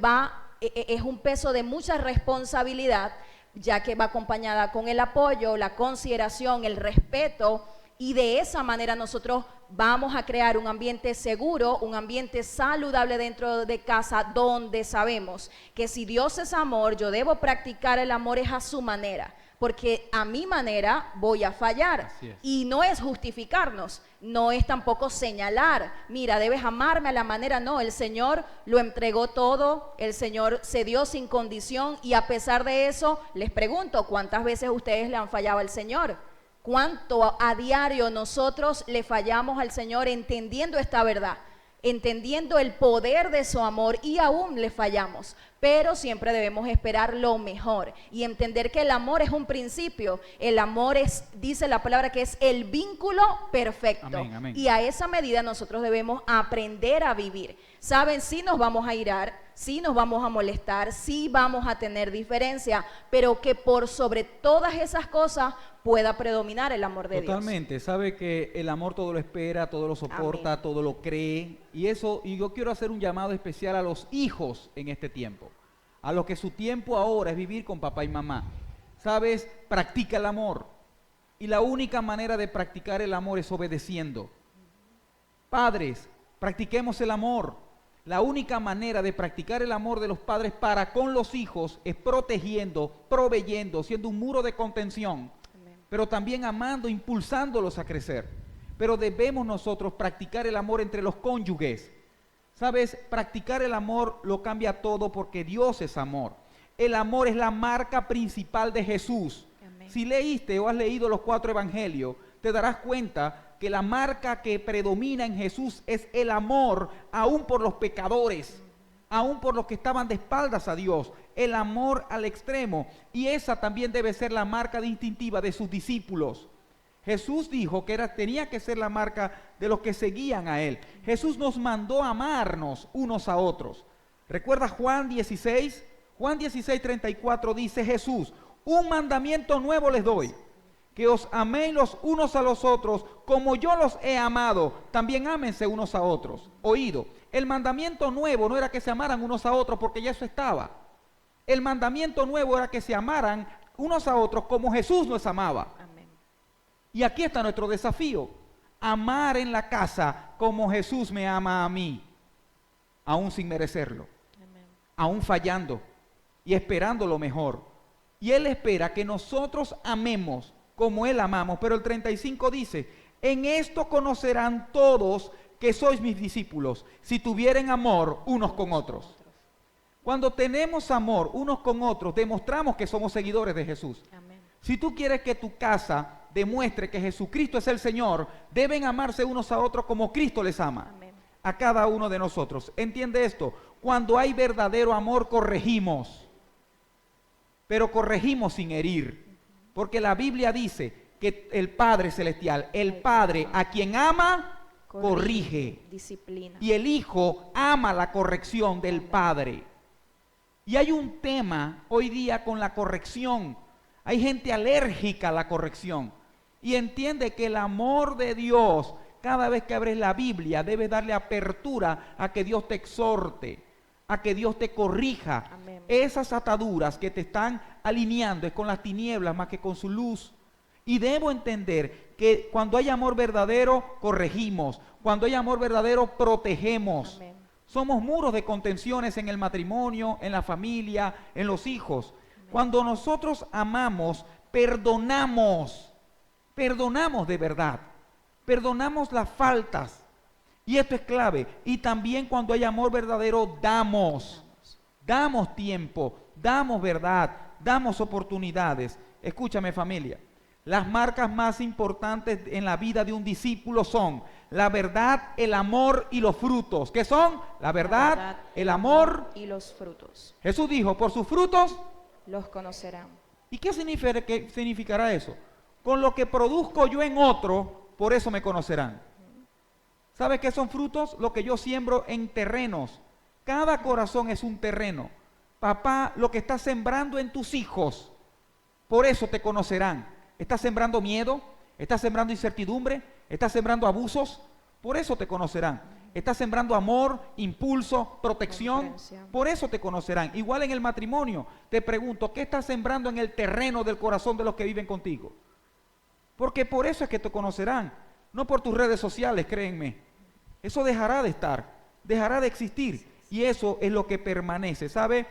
es un peso de mucha responsabilidad, ya que va acompañada con el apoyo, la consideración, el respeto, y de esa manera nosotros vamos a crear un ambiente seguro, un ambiente saludable dentro de casa, donde sabemos que si Dios es amor, yo debo practicar el amor es a su manera, porque a mi manera voy a fallar. Y no es justificarnos, no es tampoco señalar, mira, debes amarme a la manera, no, el Señor lo entregó todo, el Señor se dio sin condición y a pesar de eso, les pregunto, ¿cuántas veces ustedes le han fallado al Señor? ¿Cuánto a diario nosotros le fallamos al Señor entendiendo esta verdad? Entendiendo el poder de su amor y aún le fallamos, pero siempre debemos esperar lo mejor y entender que el amor es un principio, el amor es, dice la palabra, que es el vínculo perfecto. Amén, amén. Y a esa medida nosotros debemos aprender a vivir. Saben, sí nos vamos a irar, sí nos vamos a molestar, sí vamos a tener diferencia, pero que por sobre todas esas cosas pueda predominar el amor de Dios. Totalmente, sabe que el amor todo lo espera, todo lo soporta, Amén. todo lo cree. Y yo quiero hacer un llamado especial a los hijos en este tiempo. A los que su tiempo ahora es vivir con papá y mamá. ¿Sabes? Practica el amor. Y la única manera de practicar el amor es obedeciendo. Padres, practiquemos el amor. La única manera de practicar el amor de los padres para con los hijos es protegiendo, proveyendo, siendo un muro de contención, pero también amando, impulsándolos a crecer. Pero debemos nosotros practicar el amor entre los cónyuges. ¿Sabes? Practicar el amor lo cambia todo porque Dios es amor. El amor es la marca principal de Jesús. Amén. Si leíste o has leído los 4 evangelios, te darás cuenta que la marca que predomina en Jesús es el amor, aún por los pecadores, aún por los que estaban de espaldas a Dios, el amor al extremo. Y esa también debe ser la marca distintiva de sus discípulos. Jesús dijo que tenía que ser la marca de los que seguían a Él. Jesús nos mandó a amarnos unos a otros. ¿Recuerda Juan 16? Juan 16:34 dice Jesús, un mandamiento nuevo les doy, que os améis los unos a los otros como yo los he amado, también ámense unos a otros. Oído, el mandamiento nuevo no era que se amaran unos a otros porque ya eso estaba. El mandamiento nuevo era que se amaran unos a otros como Jesús nos amaba. Amén. Y aquí está nuestro desafío, amar en la casa como Jesús me ama a mí, aún sin merecerlo, Amén. aún fallando y esperando lo mejor. Y Él espera que nosotros amemos como Él amamos. Pero el 35 dice, en esto conocerán todos que sois mis discípulos, si tuvieren amor unos con otros. Cuando tenemos amor unos con otros, demostramos que somos seguidores de Jesús. Amén. Si tú quieres que tu casa demuestre que Jesucristo es el Señor, deben amarse unos a otros como Cristo les ama. Amén. A cada uno de nosotros. ¿Entiende esto? Cuando hay verdadero amor, corregimos. Pero corregimos sin herir. Porque la Biblia dice que el Padre Celestial, el Padre a quien ama, corrige. Disciplina. Y el Hijo ama la corrección del Padre. Y hay un tema hoy día con la corrección. Hay gente alérgica a la corrección. Y entiende que el amor de Dios, cada vez que abres la Biblia, debes darle apertura a que Dios te exhorte, a que Dios te corrija. Amén. Esas ataduras que te están alineando es con las tinieblas más que con su luz. Y debo entender que cuando hay amor verdadero, corregimos. Cuando hay amor verdadero, protegemos. Amén. Somos muros de contenciones en el matrimonio, en la familia, en los hijos. Cuando nosotros amamos, perdonamos. Perdonamos de verdad. Perdonamos las faltas. Y esto es clave. Y también cuando hay amor verdadero, damos. Damos tiempo, damos verdad, damos oportunidades. Escúchame, familia. Las marcas más importantes en la vida de un discípulo son la verdad, el amor y los frutos. ¿Qué son? La verdad, el amor y los frutos. Jesús dijo, por sus frutos. Los conocerán. ¿Y qué significará eso? Con lo que produzco yo en otro, por eso me conocerán. ¿Sabes qué son frutos? Lo que yo siembro en terrenos. Cada corazón es un terreno. Papá, lo que estás sembrando en tus hijos, por eso te conocerán. ¿Estás sembrando miedo? ¿Estás sembrando incertidumbre? ¿Estás sembrando abusos? Por eso te conocerán. ¿Estás sembrando amor, impulso, protección? Por eso te conocerán. Igual en el matrimonio, te pregunto, ¿qué estás sembrando en el terreno del corazón de los que viven contigo? Porque por eso es que te conocerán. No por tus redes sociales, créenme. Eso dejará de estar, dejará de existir. Y eso es lo que permanece, ¿sabe?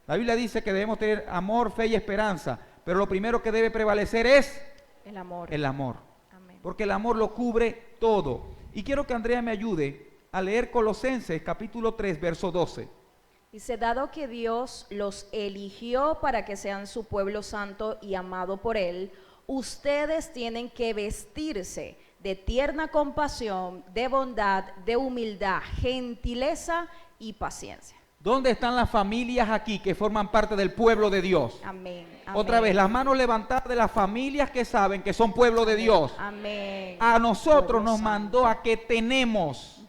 La Biblia dice que debemos tener amor, fe y esperanza. Pero lo primero que debe prevalecer es el amor. el amor. Amén. porque el amor lo cubre todo. Y quiero que Andrea me ayude a leer Colosenses capítulo 3, verso 12. Dice, dado que Dios los eligió para que sean su pueblo santo y amado por Él, ustedes tienen que vestirse de tierna compasión, de bondad, de humildad, gentileza y paciencia. ¿Dónde están las familias aquí que forman parte del pueblo de Dios? Amén. Otra amén. vez, las manos levantadas de las familias que saben que son pueblo de Dios. Amén. A nosotros Pueblo nos santo. mandó a que tenemos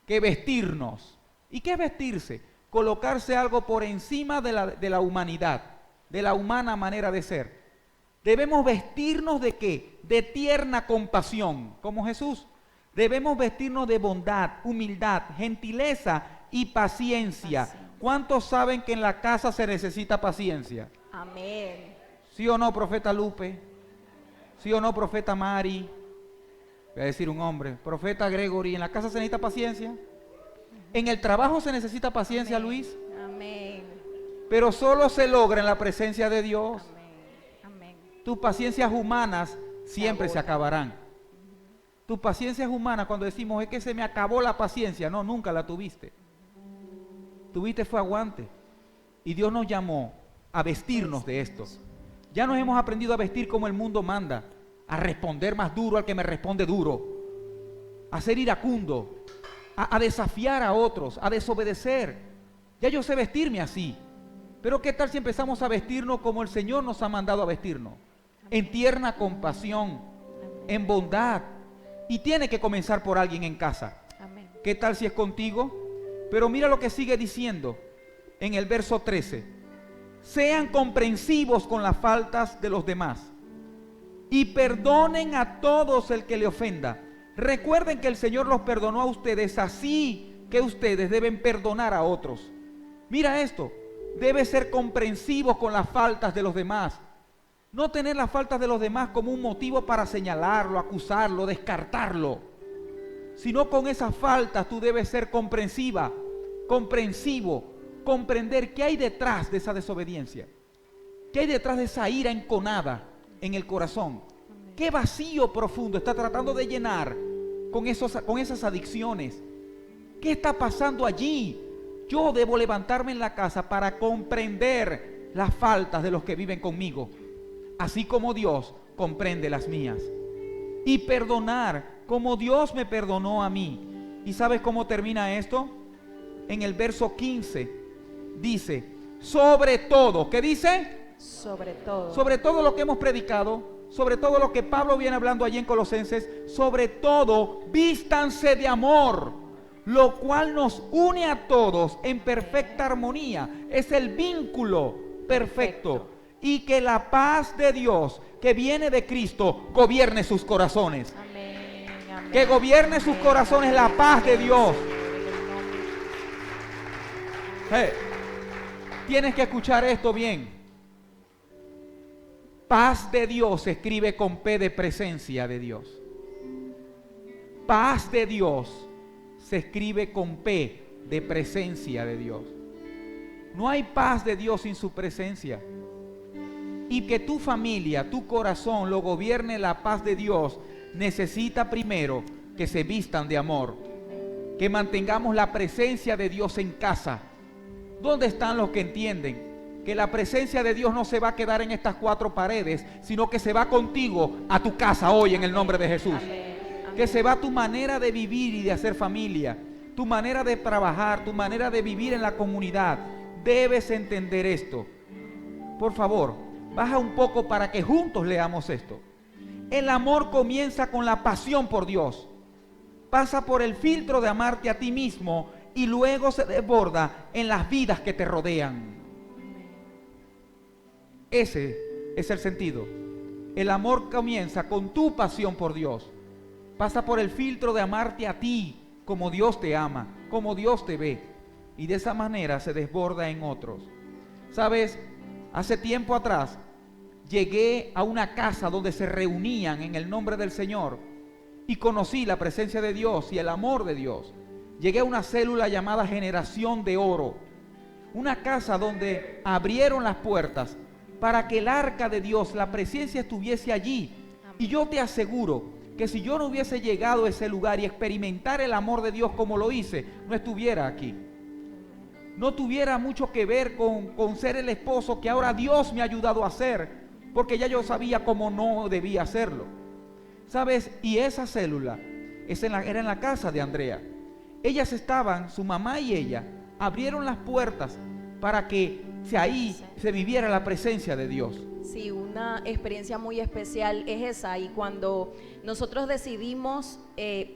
que vestirnos. ¿Y qué es vestirse? Colocarse algo por encima de la humanidad, de la humana manera de ser. Debemos vestirnos ¿de qué? De tierna compasión, como Jesús. Debemos vestirnos de bondad, humildad, gentileza y paciencia. ¿Cuántos saben que en la casa se necesita paciencia? Amén. ¿Sí o no, profeta Lupe? ¿Sí o no, profeta Mari? Voy a decir un hombre. Profeta Gregory, ¿en la casa se necesita paciencia? ¿En el trabajo se necesita paciencia, Amén. Luis? Amén. Pero solo se logra en la presencia de Dios. Amén. Tus paciencias humanas siempre se agotan. acabarán. Tus paciencias humanas, cuando decimos es que se me acabó la paciencia, no, nunca la tuviste. Tuviste fue aguante. Y Dios nos llamó a vestirnos de esto. Ya nos hemos aprendido a vestir como el mundo manda, a responder más duro al que me responde duro, a ser iracundo, a desafiar a otros, a desobedecer. Ya yo sé vestirme así. Pero ¿qué tal si empezamos a vestirnos como el Señor nos ha mandado a vestirnos? En tierna compasión, en bondad. Y tiene que comenzar por alguien en casa. Amén. ¿Qué tal si es contigo? Pero mira lo que sigue diciendo en el verso 13. Sean comprensivos con las faltas de los demás y perdonen a todos el que le ofenda. Recuerden que el Señor los perdonó a ustedes, así que ustedes deben perdonar a otros. Mira esto, debe ser comprensivos con las faltas de los demás. No tener las faltas de los demás como un motivo para señalarlo, acusarlo, descartarlo. Sino con esas faltas tú debes ser comprensiva, comprensivo, comprender qué hay detrás de esa desobediencia, qué hay detrás de esa ira enconada en el corazón, qué vacío profundo está tratando de llenar con esas adicciones, qué está pasando allí. Yo debo levantarme en la casa para comprender las faltas de los que viven conmigo, así como Dios comprende las mías, y perdonar como Dios me perdonó a mí. ¿Y sabes cómo termina esto? En el verso 15 dice, sobre todo, ¿qué dice? Sobre todo. Sobre todo lo que hemos predicado, sobre todo lo que Pablo viene hablando allí en Colosenses, sobre todo vístanse de amor, lo cual nos une a todos en perfecta armonía. Es el vínculo perfecto. Y que la paz de Dios que viene de Cristo gobierne sus corazones. Amén. Amén. Que gobierne sus corazones la paz de Dios. Hey, tienes que escuchar esto bien. Paz de Dios se escribe con P de presencia de Dios. Paz de Dios se escribe con P de presencia de Dios. No hay paz de Dios sin su presencia. Y que tu familia, tu corazón lo gobierne la paz de Dios, necesita primero que se vistan de amor, que mantengamos la presencia de Dios en casa. ¿Dónde están los que entienden que la presencia de Dios no se va a quedar en estas cuatro paredes, sino que se va contigo a tu casa hoy en el nombre de Jesús? Amén. Que se va tu manera de vivir y de hacer familia, tu manera de trabajar, tu manera de vivir en la comunidad. Debes entender esto. Por favor, baja un poco para que juntos leamos esto. El amor comienza con la pasión por Dios. Pasa por el filtro de amarte a ti mismo y luego se desborda en las vidas que te rodean. Ese es el sentido. El amor comienza con tu pasión por Dios. Pasa por el filtro de amarte a ti como Dios te ama, como Dios te ve. Y de esa manera se desborda en otros. ¿Sabes? Hace tiempo atrás llegué a una casa donde se reunían en el nombre del Señor y conocí la presencia de Dios y el amor de Dios. Llegué a una célula llamada Generación de Oro, una casa donde abrieron las puertas para que el arca de Dios, la presencia estuviese allí. Y yo te aseguro que si yo no hubiese llegado a ese lugar y experimentar el amor de Dios como lo hice, no estuviera aquí. No tuviera mucho que ver con ser el esposo que ahora Dios me ha ayudado a ser, porque ya yo sabía cómo no debía hacerlo. ¿Sabes? Y esa célula era en la casa de Andrea. Ellas estaban, su mamá y ella, abrieron las puertas para que ahí se viviera la presencia de Dios. Sí, una experiencia muy especial es esa, y cuando nosotros decidimos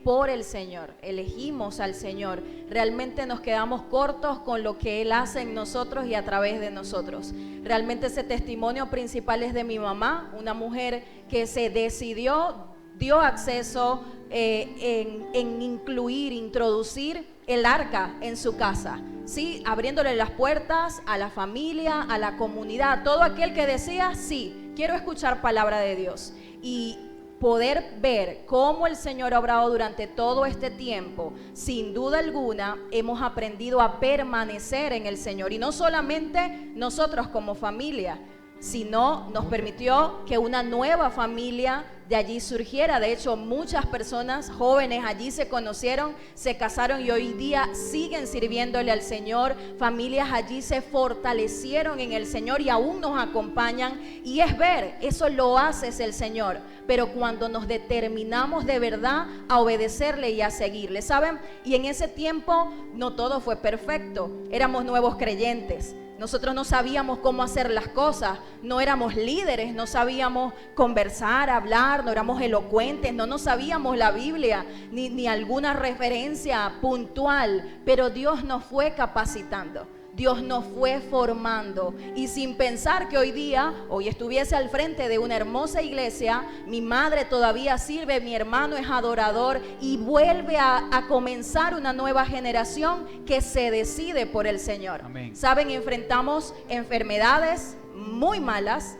por el Señor, elegimos al Señor, realmente nos quedamos cortos con lo que Él hace en nosotros y a través de nosotros. Realmente ese testimonio principal es de mi mamá, una mujer que se decidió, dio acceso en introducir el arca en su casa, ¿sí? Abriéndole las puertas a la familia, a la comunidad, a todo aquel que decía, sí, quiero escuchar palabra de Dios. Y poder ver cómo el Señor ha obrado durante todo este tiempo, sin duda alguna, hemos aprendido a permanecer en el Señor. Y no solamente nosotros como familia, sino nos permitió que una nueva familia de allí surgiera. De hecho, muchas personas jóvenes allí se conocieron, se casaron y hoy día siguen sirviéndole al Señor. Familias allí se fortalecieron en el Señor y aún nos acompañan. Y es ver, eso lo hace el Señor. Pero cuando nos determinamos de verdad a obedecerle y a seguirle, ¿saben? Y en ese tiempo no todo fue perfecto. Éramos nuevos creyentes. Nosotros no sabíamos cómo hacer las cosas, no éramos líderes, no sabíamos conversar, hablar, no éramos elocuentes, no nos sabíamos la Biblia, ni alguna referencia puntual, pero Dios nos fue capacitando. Dios nos fue formando, y sin pensar que hoy estuviese al frente de una hermosa iglesia, mi madre todavía sirve, mi hermano es adorador y vuelve a comenzar una nueva generación que se decide por el Señor. Amén. Saben, enfrentamos enfermedades muy malas,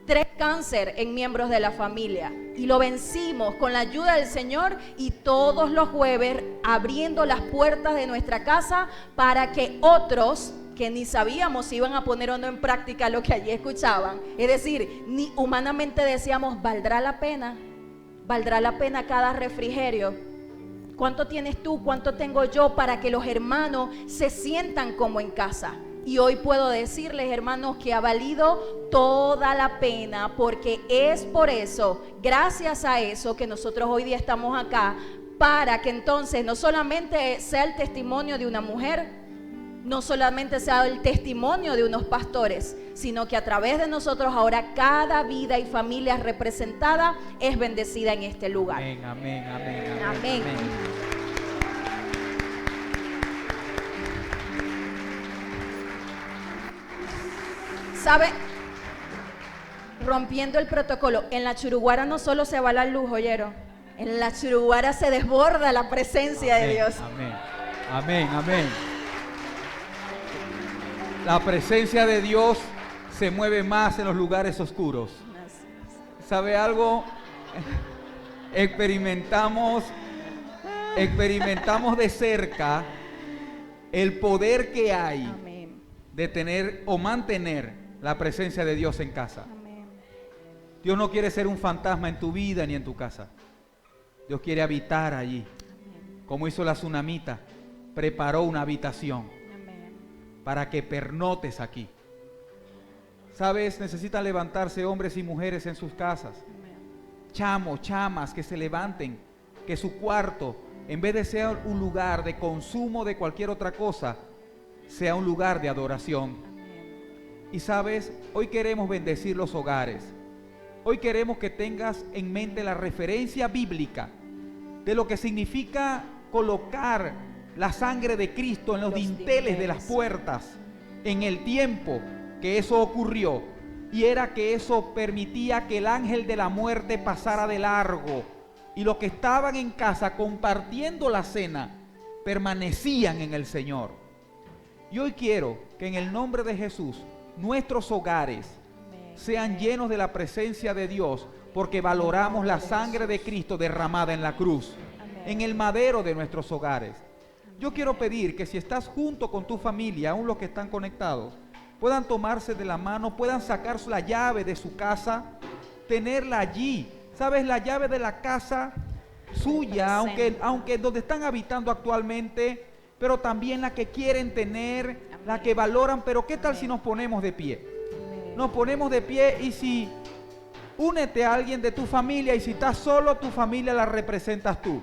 3 cáncer en miembros de la familia, y lo vencimos con la ayuda del Señor, y todos los jueves abriendo las puertas de nuestra casa para que otros que ni sabíamos si iban a poner o no en práctica lo que allí escuchaban, es decir, ni humanamente decíamos, ¿valdrá la pena? ¿Valdrá la pena cada refrigerio? ¿Cuánto tienes tú? ¿Cuánto tengo yo para que los hermanos se sientan como en casa? Y hoy puedo decirles, hermanos, que ha valido toda la pena, porque es por eso, gracias a eso, que nosotros hoy día estamos acá, para que entonces no solamente sea el testimonio de una mujer, no solamente sea el testimonio de unos pastores, sino que a través de nosotros ahora cada vida y familia representada es bendecida en este lugar. Amén, amén, amén, amén, Amén. amén. ¿Sabe? Rompiendo el protocolo, en la Churuguara no solo se va la luz, oyeron, en la Churuguara se desborda la presencia de Dios. Amén, amén, amén. La presencia de Dios se mueve más en los lugares oscuros. ¿Sabe algo? Experimentamos de cerca el poder que hay Amén. de tener o mantener la presencia de Dios en casa. Amén. Dios no quiere ser un fantasma en tu vida ni en tu casa. Dios quiere habitar allí. Amén. Como hizo la tsunamita, preparó una habitación Amén. para que pernotes aquí. ¿Sabes? Necesitan levantarse hombres y mujeres en sus casas. Amén. Chamos, chamas, que se levanten, que su cuarto, en vez de ser un lugar de consumo de cualquier otra cosa, sea un lugar de adoración. Y sabes, hoy queremos bendecir los hogares. Hoy queremos que tengas en mente la referencia bíblica de lo que significa colocar la sangre de Cristo en los dinteles de las puertas en el tiempo que eso ocurrió. Y era que eso permitía que el ángel de la muerte pasara de largo. Y los que estaban en casa compartiendo la cena permanecían en el Señor. Y hoy quiero que en el nombre de Jesús nuestros hogares sean llenos de la presencia de Dios, porque valoramos la sangre de Cristo derramada en la cruz, en el madero de nuestros hogares. Yo quiero pedir que si estás junto con tu familia, aún los que están conectados, puedan tomarse de la mano, puedan sacar la llave de su casa, tenerla allí. ¿Sabes? La llave de la casa suya, Presenta. aunque donde están habitando actualmente, pero también la que quieren tener, la Amén. que valoran. Pero ¿qué tal Amén. si nos ponemos de pie? Amén. Nos ponemos de pie, y si únete a alguien de tu familia, y si estás solo, tu familia la representas tú.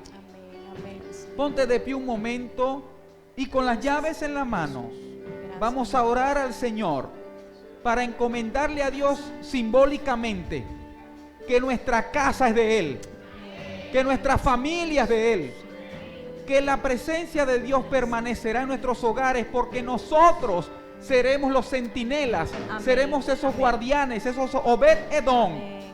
Amén. Amén. Ponte de pie un momento y con las llaves en la mano Gracias. vamos a orar al Señor para encomendarle a Dios simbólicamente que nuestra casa es de Él, que nuestra familia es de Él, que la presencia de Dios permanecerá en nuestros hogares, porque nosotros seremos los centinelas, Amén. seremos esos Amén. guardianes, esos Obed Edom, Amén.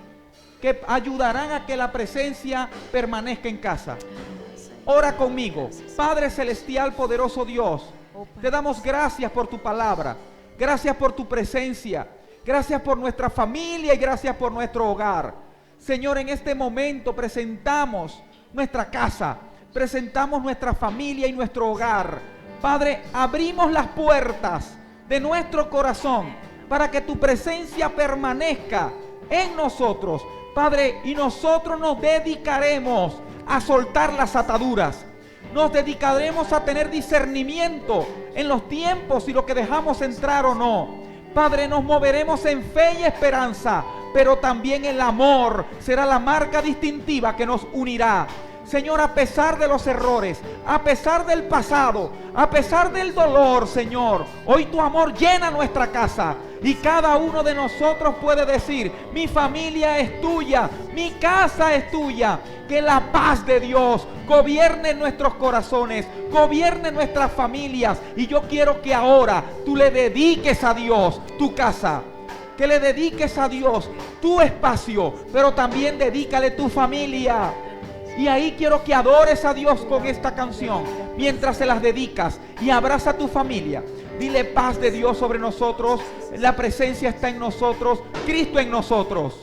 que ayudarán a que la presencia permanezca en casa. Señor. Ora conmigo. Gracias. Padre celestial, poderoso Dios, Oh, Padre. te damos gracias por tu palabra, gracias por tu presencia, gracias por nuestra familia y gracias por nuestro hogar. Señor, en este momento presentamos nuestra casa, presentamos nuestra familia y nuestro hogar. Padre, abrimos las puertas de nuestro corazón para que tu presencia permanezca en nosotros, Padre, y nosotros nos dedicaremos a soltar las ataduras. Nos dedicaremos a tener discernimiento en los tiempos y lo que dejamos entrar o no. Padre, nos moveremos en fe y esperanza, pero también el amor será la marca distintiva que nos unirá. Señor, a pesar de los errores, a pesar del pasado, a pesar del dolor, Señor, hoy tu amor llena nuestra casa y cada uno de nosotros puede decir: mi familia es tuya, mi casa es tuya. Que la paz de Dios gobierne nuestros corazones, gobierne nuestras familias. Y yo quiero que ahora tú le dediques a Dios tu casa, que le dediques a Dios tu espacio, pero también dedícale tu familia. Y ahí quiero que adores a Dios con esta canción mientras se las dedicas, y abraza a tu familia. Dile: paz de Dios sobre nosotros, la presencia está en nosotros, Cristo en nosotros.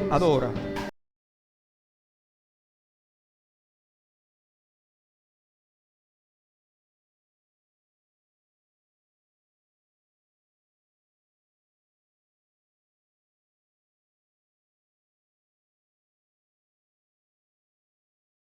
Adora.